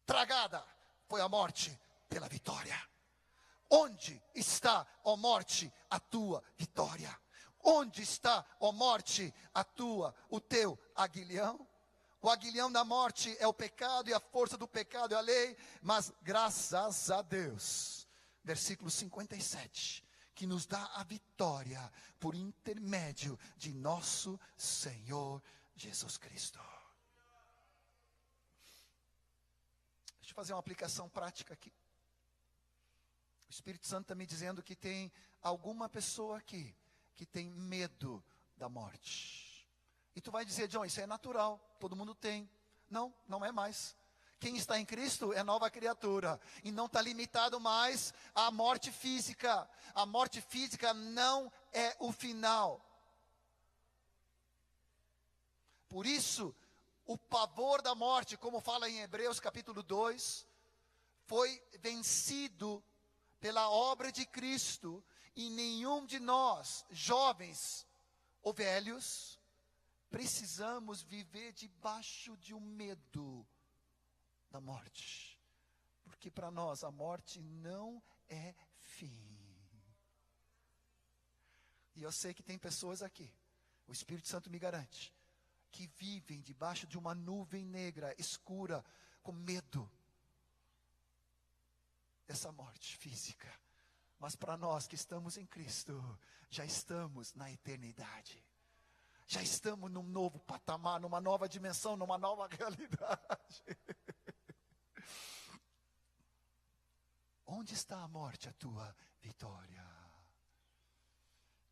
S2: tragada foi a morte pela vitória. Onde está, ó morte, a tua vitória? Onde está, ó morte, o teu aguilhão? O aguilhão da morte é o pecado, e a força do pecado é a lei, mas graças a Deus, versículo 57, que nos dá a vitória por intermédio de nosso Senhor Jesus Cristo. Deixa eu fazer uma aplicação prática aqui. O Espírito Santo está me dizendo que tem alguma pessoa aqui que tem medo da morte. E tu vai dizer: John, isso é natural, todo mundo tem. Não, não é mais. Quem está em Cristo é nova criatura, e não está limitado mais à morte física. A morte física não é o final. Por isso, o pavor da morte, como fala em Hebreus capítulo 2, foi vencido pela obra de Cristo, e nenhum de nós, jovens ou velhos, precisamos viver debaixo de um medo da morte, porque para nós a morte não é fim. E eu sei que tem pessoas aqui, o Espírito Santo me garante, que vivem debaixo de uma nuvem negra, escura, com medo dessa morte física. Mas para nós que estamos em Cristo, já estamos na eternidade. Já estamos num novo patamar, numa nova dimensão, numa nova realidade. Onde está a morte, a tua vitória?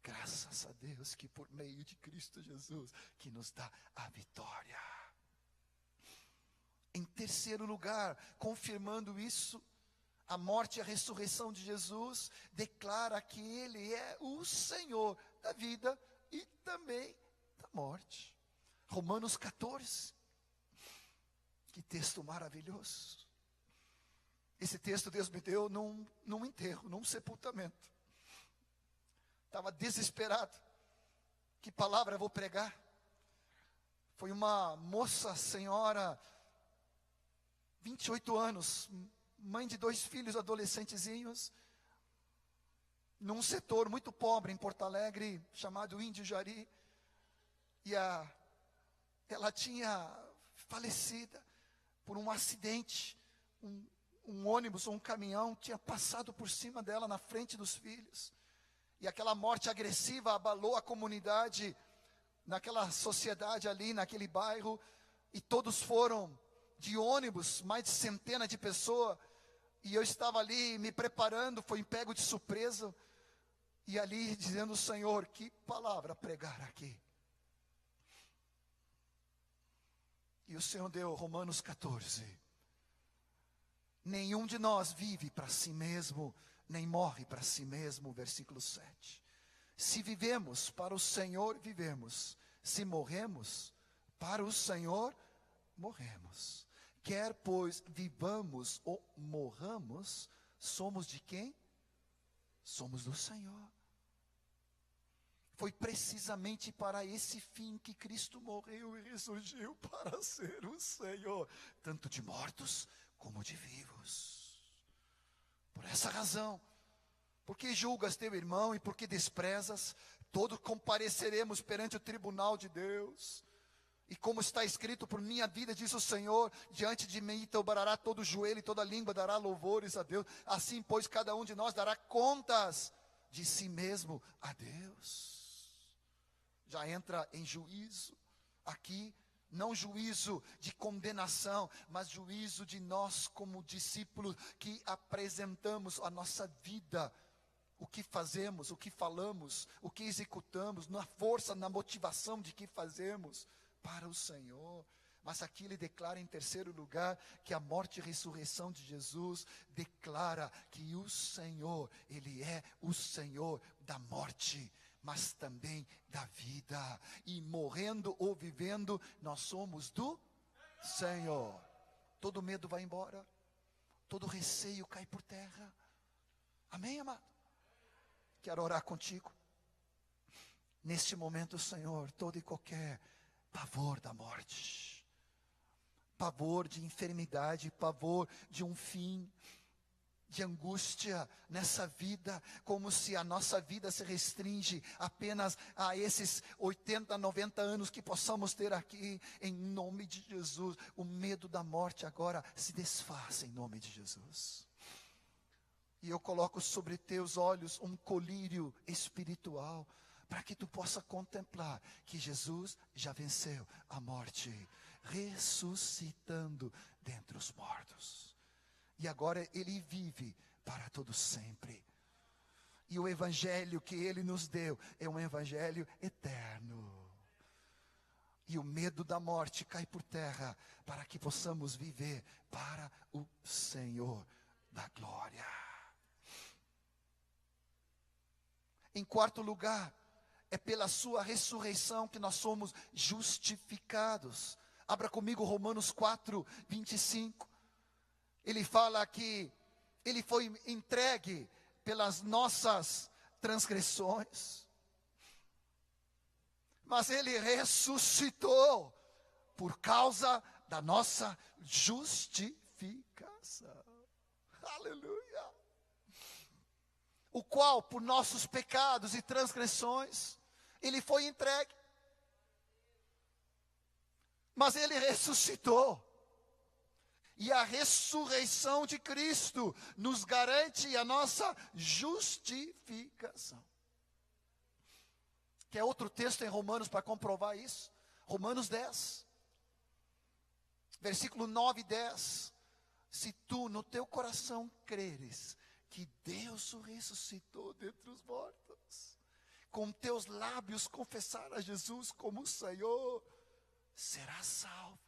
S2: Graças a Deus que por meio de Cristo Jesus, que nos dá a vitória. Em terceiro lugar, confirmando isso, a morte e a ressurreição de Jesus declara que Ele é o Senhor da vida e também da morte. Romanos 14. Que texto maravilhoso. Esse texto Deus me deu num enterro, num sepultamento. Estava desesperado. Que palavra eu vou pregar? Foi uma moça, senhora, 28 anos, mãe de 2 filhos adolescentezinhos, num setor muito pobre em Porto Alegre, chamado Índio Jari. E ela tinha falecida por um acidente. Um ônibus ou um caminhão tinha passado por cima dela, na frente dos filhos. E aquela morte agressiva abalou a comunidade, naquela sociedade ali, naquele bairro. E todos foram de ônibus, mais de centenas de pessoas. E eu estava ali me preparando, fui pego de surpresa. E ali dizendo: Senhor, que palavra pregar aqui? E o Senhor deu Romanos 14. Nenhum de nós vive para si mesmo, nem morre para si mesmo, versículo 7. Se vivemos, para o Senhor vivemos. Se morremos, para o Senhor morremos. Quer, pois, vivamos ou morramos, somos de quem? Somos do Senhor. Foi precisamente para esse fim que Cristo morreu e ressurgiu, para ser o Senhor, tanto de mortos como de vivos. Por essa razão, porque julgas teu irmão e porque desprezas, todos compareceremos perante o tribunal de Deus. E como está escrito: por minha vida, diz o Senhor, diante de mim dobrará todo o joelho e toda língua dará louvores a Deus. Assim, pois, cada um de nós dará contas de si mesmo a Deus. Já entra em juízo aqui, não juízo de condenação, mas juízo de nós como discípulos que apresentamos a nossa vida, o que fazemos, o que falamos, o que executamos, na força, na motivação de que fazemos para o Senhor. Mas aqui ele declara em terceiro lugar que a morte e ressurreição de Jesus declara que o Senhor, Ele é o Senhor da morte, mas também da vida. E morrendo ou vivendo, nós somos do Senhor. Todo medo vai embora, todo receio cai por terra. Amém, amado? Quero orar contigo. Neste momento, Senhor, todo e qualquer pavor da morte, pavor de enfermidade, pavor de um fim, de angústia nessa vida, como se a nossa vida se restringe apenas a esses 80, 90 anos que possamos ter aqui, em nome de Jesus. O medo da morte agora se desfaça em nome de Jesus. E eu coloco sobre teus olhos um colírio espiritual, para que tu possa contemplar que Jesus já venceu a morte, ressuscitando dentre os mortos. E agora Ele vive para todo sempre. E o evangelho que Ele nos deu é um evangelho eterno. E o medo da morte cai por terra, para que possamos viver para o Senhor da glória. Em quarto lugar, é pela sua ressurreição que nós somos justificados. Abra comigo Romanos 4, 25. Ele fala que Ele foi entregue pelas nossas transgressões, mas Ele ressuscitou por causa da nossa justificação. Aleluia! O qual, por nossos pecados e transgressões, Ele foi entregue, mas Ele ressuscitou. E a ressurreição de Cristo nos garante a nossa justificação. Quer outro texto em Romanos para comprovar isso? Romanos 10, versículo 9 e 10. Se tu no teu coração creres que Deus o ressuscitou dentre os mortos, com teus lábios confessar a Jesus como Senhor, serás salvo.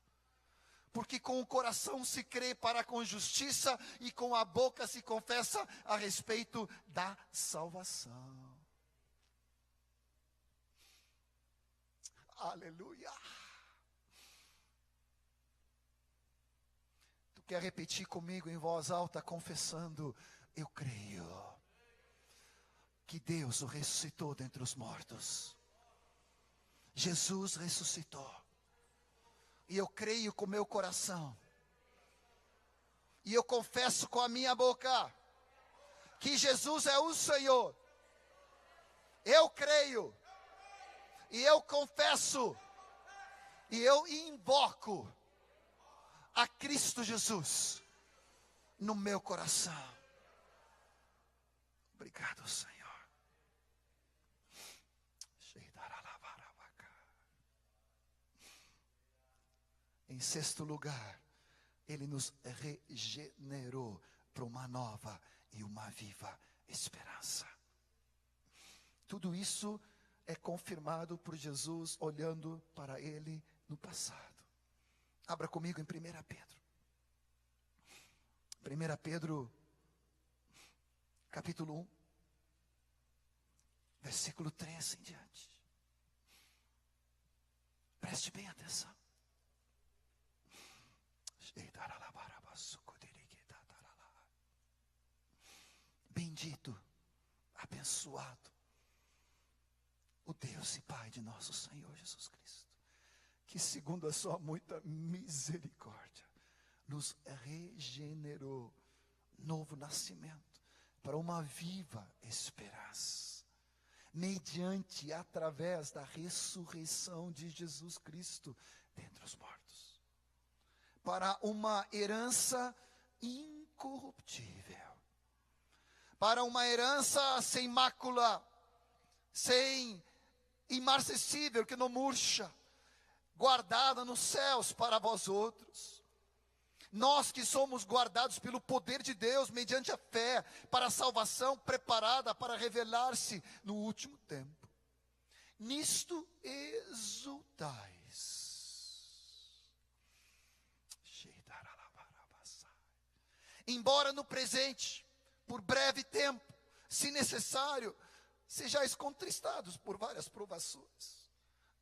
S2: Porque com o coração se crê para com justiça, e com a boca se confessa a respeito da salvação. Aleluia! Tu quer repetir comigo em voz alta, confessando: eu creio que Deus o ressuscitou dentre os mortos. Jesus ressuscitou. E eu creio com meu coração, e eu confesso com a minha boca, que Jesus é o Senhor. Eu creio, e eu confesso, e eu invoco a Cristo Jesus no meu coração. Obrigado, Senhor. Em sexto lugar, Ele nos regenerou para uma nova e uma viva esperança. Tudo isso é confirmado por Jesus olhando para Ele no passado. Abra comigo em 1 Pedro. 1 Pedro, capítulo 1, versículo 3 em diante. Preste bem atenção. Bendito, abençoado, o Deus e Pai de nosso Senhor Jesus Cristo, que segundo a sua muita misericórdia, nos regenerou, novo nascimento, para uma viva esperança, mediante e através da ressurreição de Jesus Cristo dentre os mortos, para uma herança incorruptível, para uma herança sem mácula, sem imarcessível, que não murcha, guardada nos céus para vós outros. Nós que somos guardados pelo poder de Deus, mediante a fé, para a salvação preparada para revelar-se no último tempo. Nisto exultais. Embora no presente, por breve tempo, se necessário, sejais contristados por várias provações.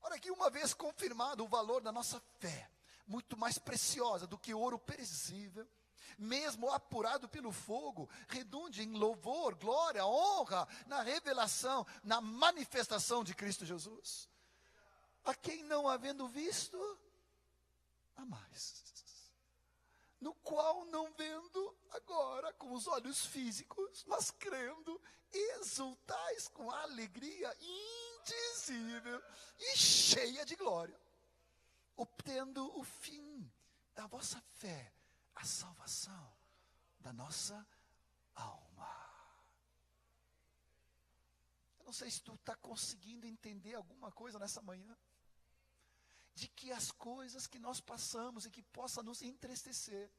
S2: Ora que uma vez confirmado o valor da nossa fé, muito mais preciosa do que ouro perecível, mesmo apurado pelo fogo, redunde em louvor, glória, honra, na revelação, na manifestação de Cristo Jesus. A quem não havendo visto, a mais. no qual não vendo agora com os olhos físicos, mas crendo, exultais com alegria indizível e cheia de glória, obtendo o fim da vossa fé, a salvação da nossa alma. Eu não sei se tu está conseguindo entender alguma coisa nessa manhã, de que as coisas que nós passamos e que possa nos entristecer,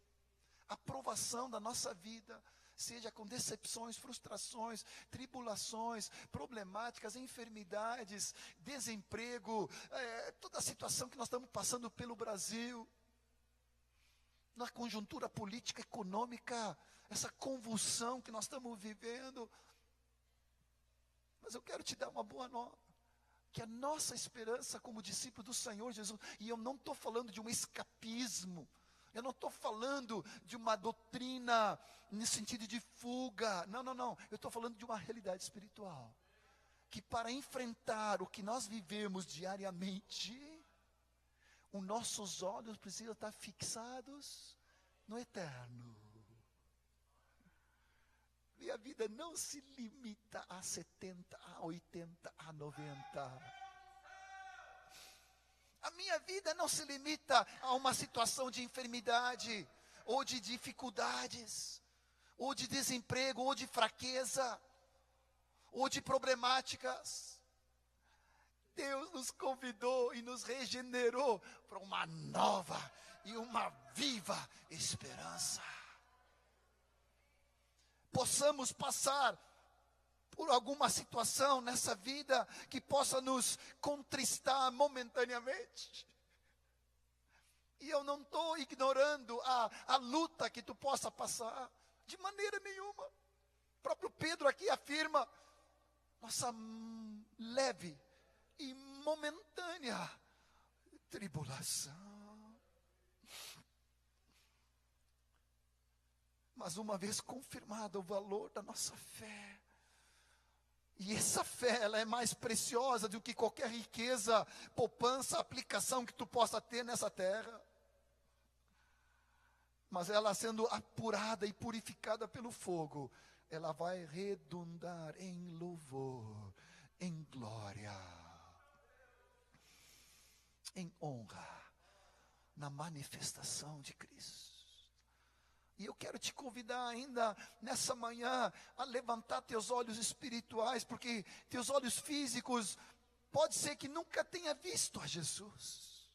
S2: a provação da nossa vida, seja com decepções, frustrações, tribulações, problemáticas, enfermidades, desemprego, toda a situação que nós estamos passando pelo Brasil, na conjuntura política, econômica, essa convulsão que nós estamos vivendo. Mas eu quero te dar uma boa nova, que a nossa esperança como discípulo do Senhor Jesus, e eu não estou falando de um escapismo, eu não estou falando de uma doutrina no sentido de fuga, não, eu estou falando de uma realidade espiritual, que para enfrentar o que nós vivemos diariamente, os nossos olhos precisam estar fixados no eterno. E a vida não se limita a 70, a 80, a 90. A minha vida não se limita a uma situação de enfermidade, ou de dificuldades, ou de desemprego, ou de fraqueza, ou de problemáticas. Deus nos convidou e nos regenerou para uma nova e uma viva esperança. Possamos passar por alguma situação nessa vida que possa nos contristar momentaneamente. E eu não estou ignorando a luta que tu possa passar, de maneira nenhuma. O próprio Pedro aqui afirma, nossa leve e momentânea tribulação. Mas uma vez confirmado o valor da nossa fé, e essa fé, ela é mais preciosa do que qualquer riqueza, poupança, aplicação que tu possa ter nessa terra. Mas ela sendo apurada e purificada pelo fogo, ela vai redundar em louvor, em glória, em honra, na manifestação de Cristo. E eu quero te convidar ainda nessa manhã a levantar teus olhos espirituais, porque teus olhos físicos pode ser que nunca tenha visto a Jesus.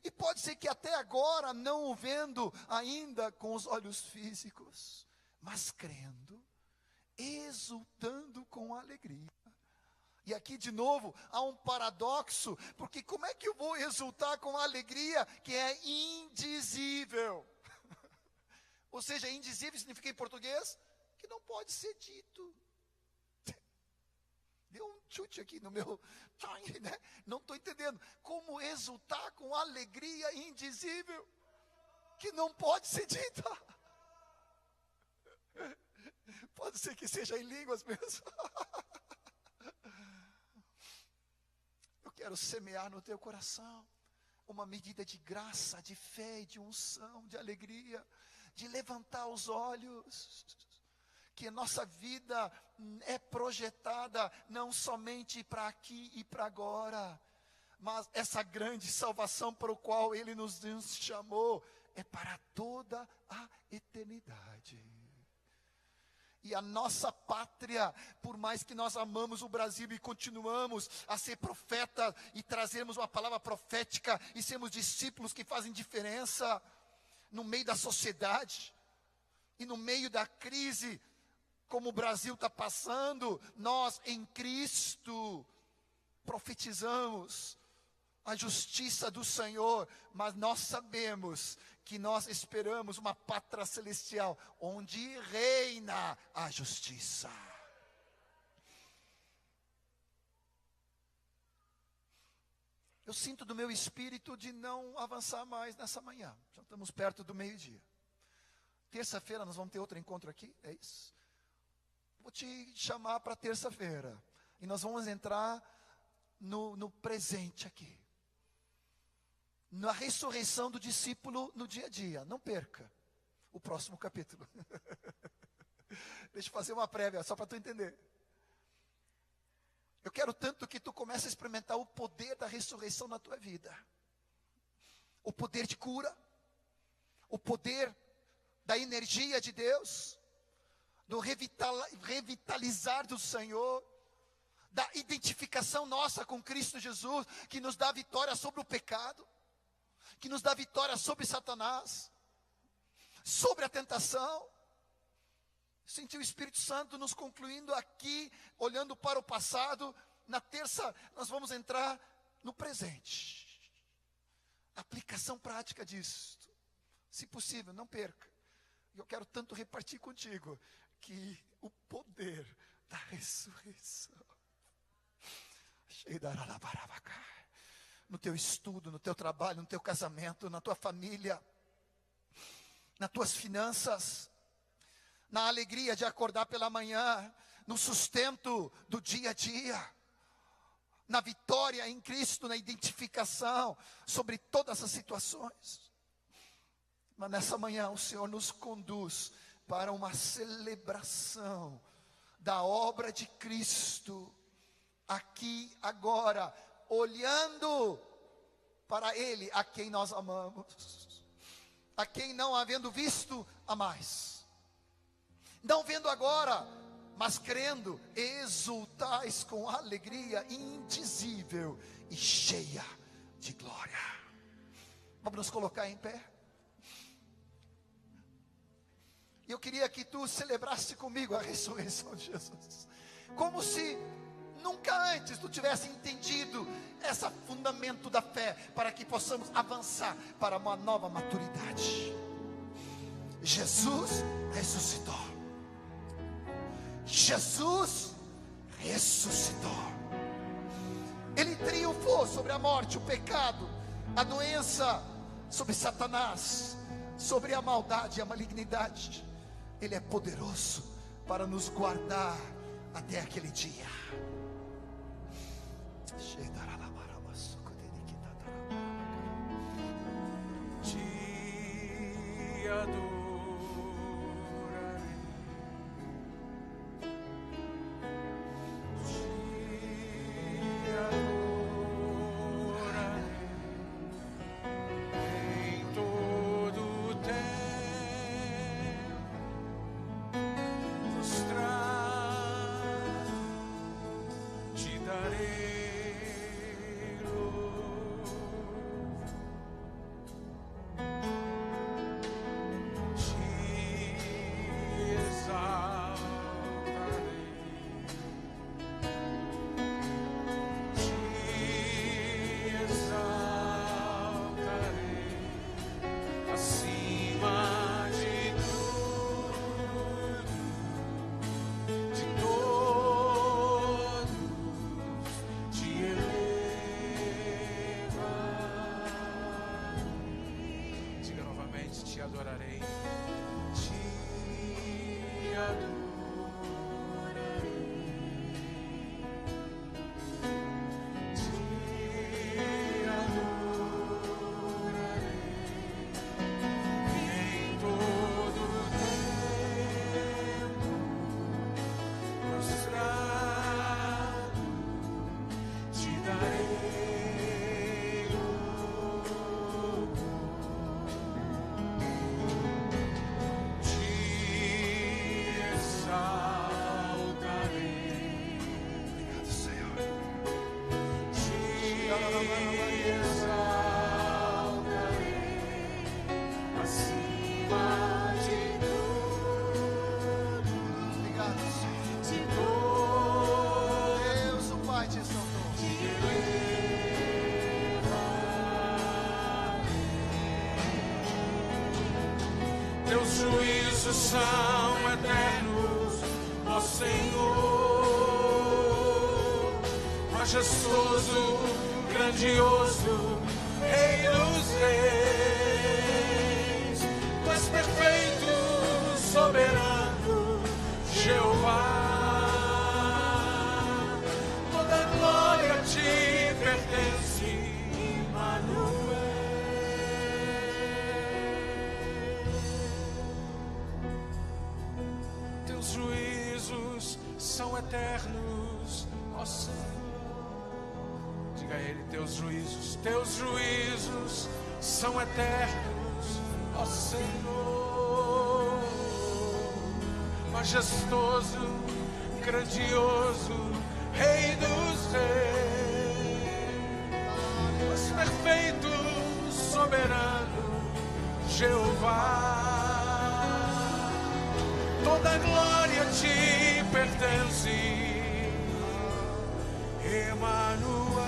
S2: E pode ser que até agora não o vendo ainda com os olhos físicos, mas crendo, exultando com alegria. E aqui de novo há um paradoxo, porque como é que eu vou exultar com alegria que é indizível? Ou seja, indizível significa em português que não pode ser dito. Deu um chute aqui no meu, né? Não estou entendendo. Como exultar com alegria indizível que não pode ser dita? Pode ser que seja em línguas mesmo. Eu quero semear no teu coração uma medida de graça, de fé, de unção, de alegria, de levantar os olhos, que a nossa vida é projetada não somente para aqui e para agora, mas essa grande salvação para o qual Ele nos chamou, é para toda a eternidade. E a nossa pátria, por mais que nós amamos o Brasil e continuamos a ser profetas e trazermos uma palavra profética e sermos discípulos que fazem diferença no meio da sociedade e no meio da crise como o Brasil está passando, nós em Cristo profetizamos a justiça do Senhor, mas nós sabemos que nós esperamos uma pátria celestial, onde reina a justiça. Eu sinto do meu espírito de não avançar mais nessa manhã, já estamos perto do meio-dia. Terça-feira nós vamos ter outro encontro aqui, é isso? Vou te chamar para terça-feira, e nós vamos entrar no presente aqui. Na ressurreição do discípulo no dia a dia, não perca. o próximo capítulo. Deixa eu fazer uma prévia, só para tu entender. Eu quero tanto que tu comece a experimentar o poder da ressurreição na tua vida. O poder de cura. O poder da energia de Deus. Do revitalizar do Senhor. Da identificação nossa com Cristo Jesus. Que nos dá vitória sobre o pecado. Que nos dá vitória sobre Satanás. Sobre a tentação. Senti o Espírito Santo nos concluindo aqui, olhando para o passado. Na terça, nós vamos entrar no presente. Aplicação prática disso. Se possível, não perca. Eu quero tanto repartir contigo, que o poder da ressurreição, no teu estudo, no teu trabalho, no teu casamento, na tua família, nas tuas finanças, na alegria de acordar pela manhã, no sustento do dia a dia, na vitória em Cristo, na identificação sobre todas as situações. Mas nessa manhã o Senhor nos conduz para uma celebração da obra de Cristo, aqui, agora, olhando para Ele, a quem nós amamos, a quem não havendo visto, amais. Não vendo agora, mas crendo, exultais com alegria indizível e cheia de glória. Vamos nos colocar em pé. Eu queria que tu celebrasse comigo a ressurreição de Jesus, como se nunca antes tu tivesse entendido esse fundamento da fé, para que possamos avançar para uma nova maturidade. Jesus ressuscitou. Jesus ressuscitou. Ele triunfou sobre a morte, o pecado, a doença, sobre Satanás, sobre a maldade e a malignidade. Ele é poderoso para nos guardar até aquele dia.
S1: Te adorarei.
S3: Teus juízos são eternos, ó Senhor, majestoso, grandioso, Rei dos reis. Tu és perfeito, soberano, Jeová. Toda glória te pertence, Emmanuel.
S1: são eternos, ó Senhor. Diga a Ele: teus juízos são eternos, ó Senhor. Majestoso, grandioso, Rei dos reis, perfeito, soberano, Jeová. Toda glória te pertence, Emanuel.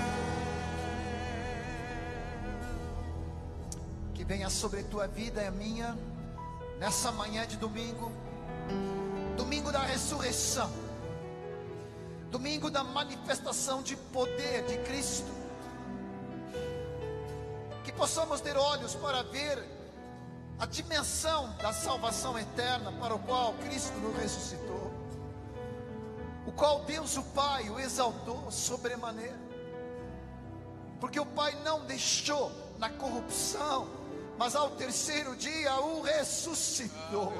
S2: Que venha sobre tua vida e a minha, nessa manhã de domingo, domingo da ressurreição, domingo da manifestação de poder de Cristo. Que possamos ter olhos para ver a dimensão da salvação eterna para o qual Cristo nos ressuscitou, o qual Deus o Pai o exaltou sobremaneira, porque o Pai não deixou na corrupção, mas ao terceiro dia o ressuscitou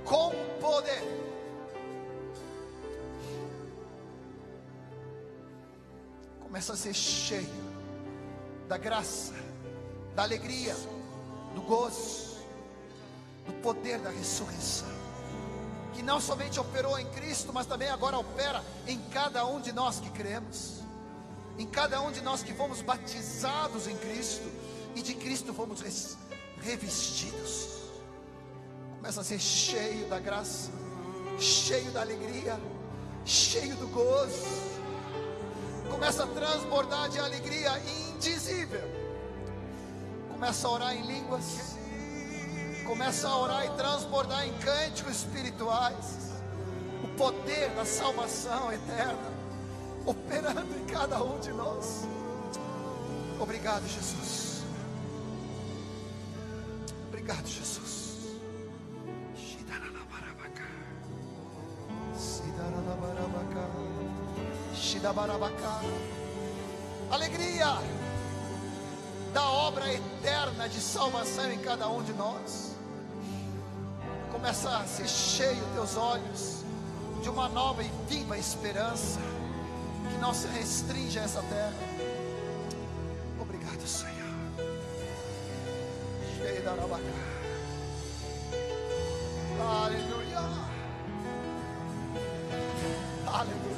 S2: com poder. Começa a ser cheio da graça, da alegria, do gozo, do poder da ressurreição, que não somente operou em Cristo, mas também agora opera em cada um de nós que cremos, em cada um de nós que fomos batizados em Cristo e de Cristo fomos revestidos. Começa a ser cheio da graça, cheio da alegria, cheio do gozo. Começa a transbordar de alegria indizível. Começa a orar em línguas, começa a orar e transbordar em cânticos espirituais. O poder da salvação eterna operando em cada um de nós. Obrigado, Jesus. Obrigado, Jesus. Alegria da obra eterna de salvação em cada um de nós. Começa a ser cheio teus olhos de uma nova e viva esperança que não se restringe a essa terra. Obrigado, Senhor. Cheio da Arabacá. Aleluia. Aleluia.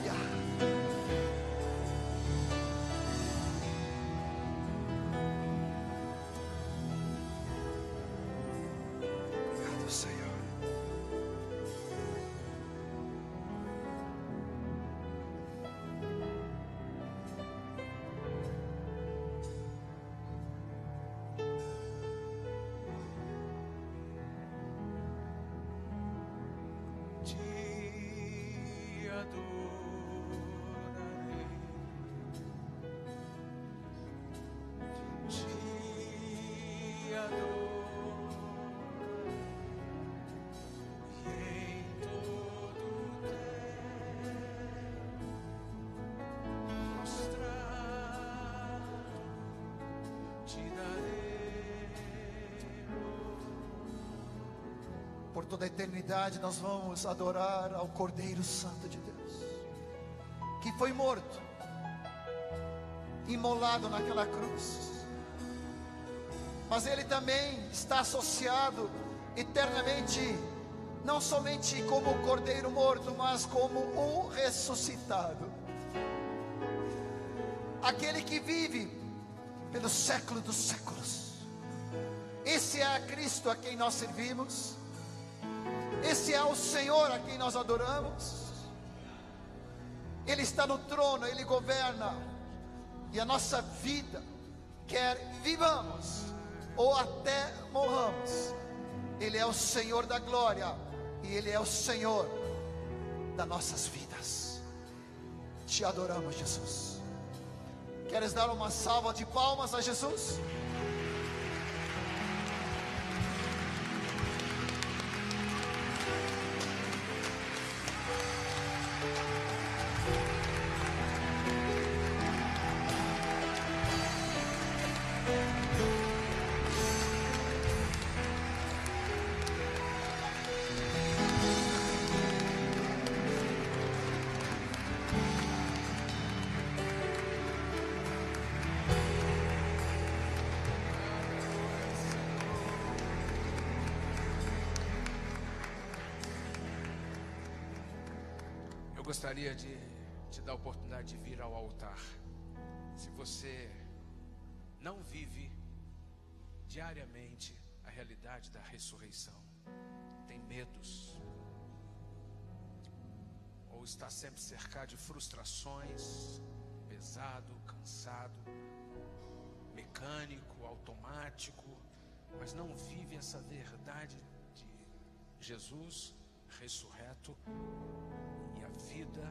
S2: Por toda a eternidade nós vamos adorar ao Cordeiro Santo de Deus, que foi morto, imolado naquela cruz, mas Ele também está associado eternamente, não somente como o Cordeiro morto, mas como o ressuscitado, aquele que vive pelos séculos dos séculos. Esse é a Cristo a quem nós servimos. Esse é o Senhor a quem nós adoramos. Ele está no trono, Ele governa. E a nossa vida, quer vivamos ou até morramos, Ele é o Senhor da glória e Ele é o Senhor das nossas vidas. Te adoramos, Jesus. Queres dar uma salva de palmas a Jesus?
S1: gostaria de te dar a oportunidade de vir ao altar. Se você não vive diariamente a realidade da ressurreição, tem medos, ou está sempre cercado de frustrações, pesado, cansado, mecânico, automático, mas não vive essa verdade de Jesus ressurreto e a vida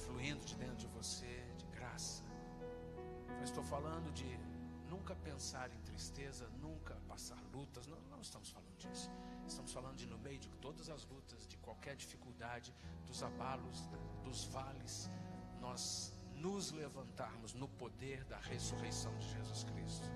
S1: fluindo de dentro de você de graça. Eu estou falando de nunca pensar em tristeza, nunca passar lutas. Não estamos falando disso. Estamos falando de, no meio de todas as lutas, de qualquer dificuldade, dos abalos, dos vales, nós nos levantarmos no poder da ressurreição de Jesus Cristo.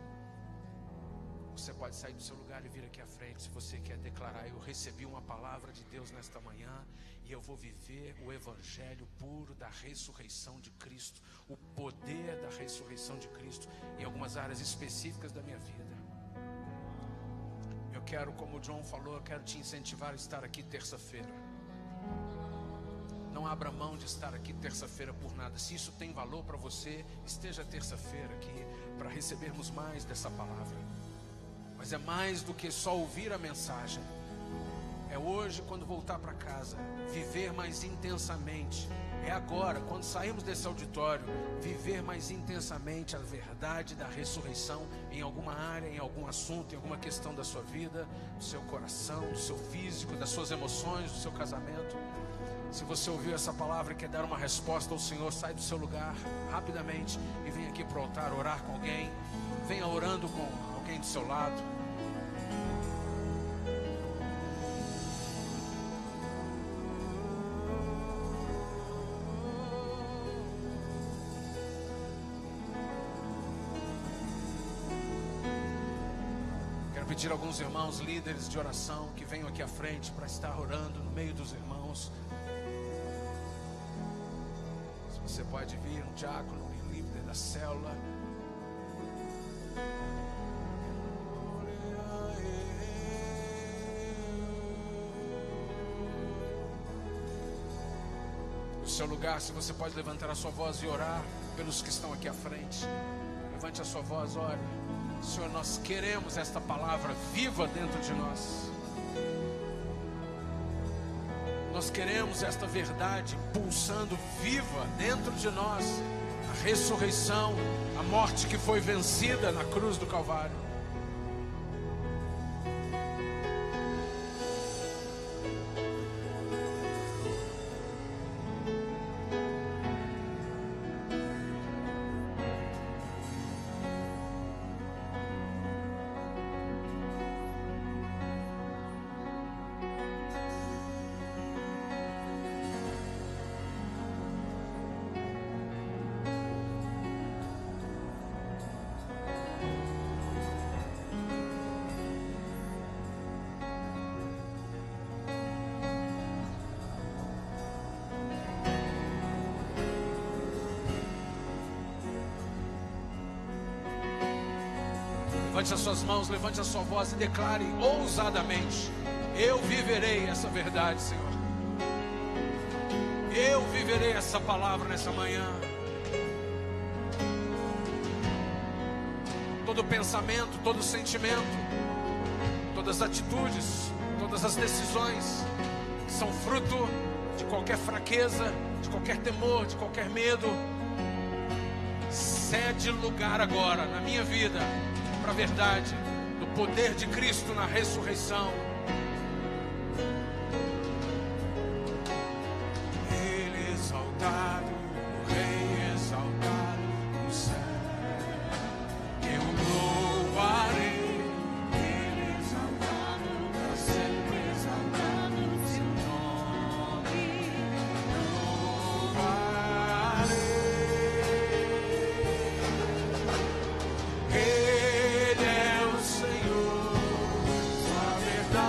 S1: Você pode sair do seu lugar e vir aqui à frente se você quer declarar: eu recebi uma palavra de Deus nesta manhã e eu vou viver o evangelho puro da ressurreição de Cristo, o poder da ressurreição de Cristo em algumas áreas específicas da minha vida. Eu quero, como o John falou, eu quero te incentivar a estar aqui terça-feira. Não abra mão de estar aqui terça-feira por nada. Se isso tem valor para você, esteja terça-feira aqui para recebermos mais dessa palavra. Mas é mais do que só ouvir a mensagem. É hoje, quando voltar para casa, viver mais intensamente. É agora, quando sairmos desse auditório, viver mais intensamente a verdade da ressurreição em alguma área, em algum assunto, em alguma questão da sua vida, do seu coração, do seu físico, das suas emoções, do seu casamento. Se você ouviu essa palavra e quer dar uma resposta ao Senhor, sai do seu lugar rapidamente e vem aqui para o altar orar com alguém. Venha orando com alguém do seu lado. Quero pedir a alguns irmãos líderes de oração que venham aqui à frente para estar orando no meio dos irmãos. Você pode vir, um diácono, um líder da célula. No seu lugar, se você pode levantar a sua voz e orar pelos que estão aqui à frente. Levante a sua voz, ore. Senhor, nós queremos esta palavra viva dentro de nós. Nós queremos esta verdade pulsando viva dentro de nós. A ressurreição, a morte que foi vencida na cruz do Calvário. Levante as suas mãos, levante a sua voz e declare ousadamente: eu viverei essa verdade, Senhor. Eu viverei essa palavra nessa manhã. Todo pensamento, todo sentimento, todas as atitudes, todas as decisões que são fruto de qualquer fraqueza, de qualquer temor, de qualquer medo, cede lugar agora na minha vida para a verdade do poder de Cristo na ressurreição.
S3: Ele exaltado, o Rei exaltado no céu. Eu louvarei. Ele exaltado, para sempre exaltado no seu nome. Louvarei. Ele é o Senhor, sua verdade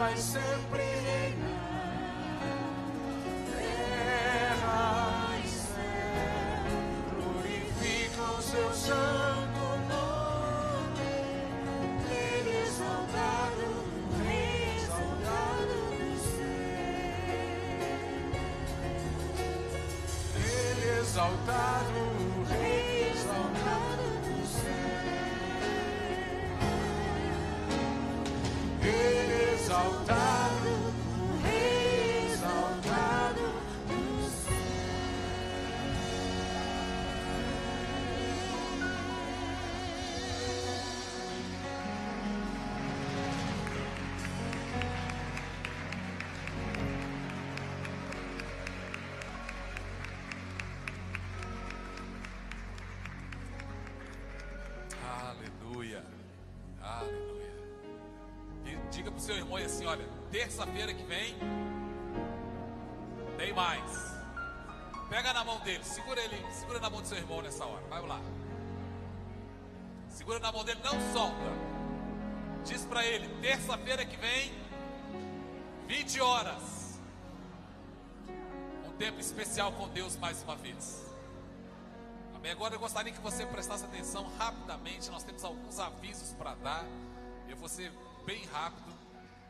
S3: vai sempre reinar. Terra e céu glorificam seu santo nome. Ele exaltado, Rei exaltado do céu. Ele exaltado, Rei exaltado do céu. Ele exaltado, Rei exaltado do céu.
S4: Aleluia, aleluia. E diga pro seu irmão assim: olha, terça-feira que vem tem mais. Pega na mão dele, segura na mão do seu irmão nessa hora. Vai lá, segura na mão dele, não solta. Diz pra ele: terça-feira que vem, 20 horas, um tempo especial com Deus mais uma vez. Amém? Agora eu gostaria que você prestasse atenção rapidamente. Nós temos alguns avisos para dar. Eu vou ser bem rápido,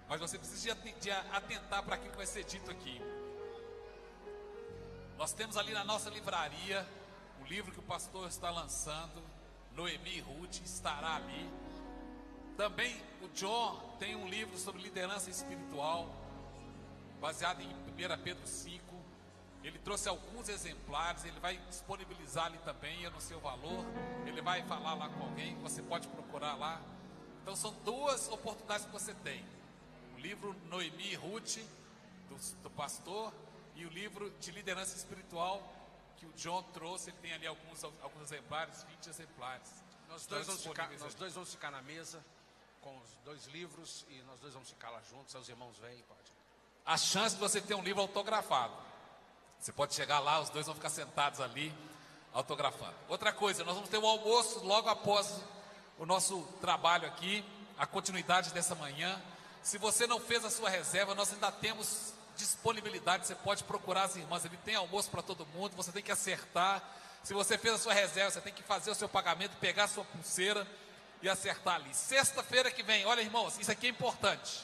S4: mas você precisa de atentar para aquilo que vai ser dito aqui. Nós temos ali na nossa livraria o livro que o pastor está lançando, Noemi e Ruth, estará ali. Também o John tem um livro sobre liderança espiritual, baseado em 1 Pedro 5. Ele trouxe alguns exemplares, ele vai disponibilizar ali também, eu não sei o valor. Ele vai falar lá com alguém, você pode procurar lá. Então são duas oportunidades que você tem: o livro Noemi e Ruth, do pastor, e o livro de liderança espiritual que o John trouxe. Ele tem ali alguns exemplares, 20 exemplares.
S1: Nós dois vamos ficar na mesa com os dois livros e nós dois vamos ficar lá juntos. Os irmãos vêm, pode.
S4: A chance de você ter um livro autografado. Você pode chegar lá, os dois vão ficar sentados ali, autografando. Outra coisa, nós vamos ter um almoço logo após o nosso trabalho aqui, a continuidade dessa manhã. Se você não fez a sua reserva, nós ainda temos disponibilidade. Você pode procurar as irmãs, ele tem almoço para todo mundo. Você tem que acertar. Se você fez a sua reserva, você tem que fazer o seu pagamento, pegar a sua pulseira e acertar ali. Sexta-feira que vem, olha irmãos, isso aqui é importante.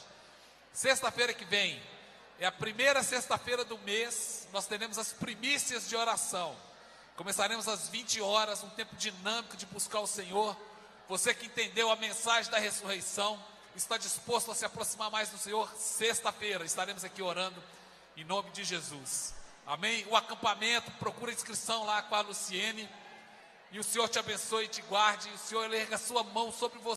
S4: Sexta-feira que vem é a primeira sexta-feira do mês. Nós teremos as primícias de oração. Começaremos às 20 horas, um tempo dinâmico de buscar o Senhor. Você que entendeu a mensagem da ressurreição, está disposto a se aproximar mais do Senhor, sexta-feira estaremos aqui orando em nome de Jesus. Amém? O acampamento, procura inscrição lá com a Luciene. E o Senhor te abençoe e te guarde. E o Senhor erga a sua mão sobre você.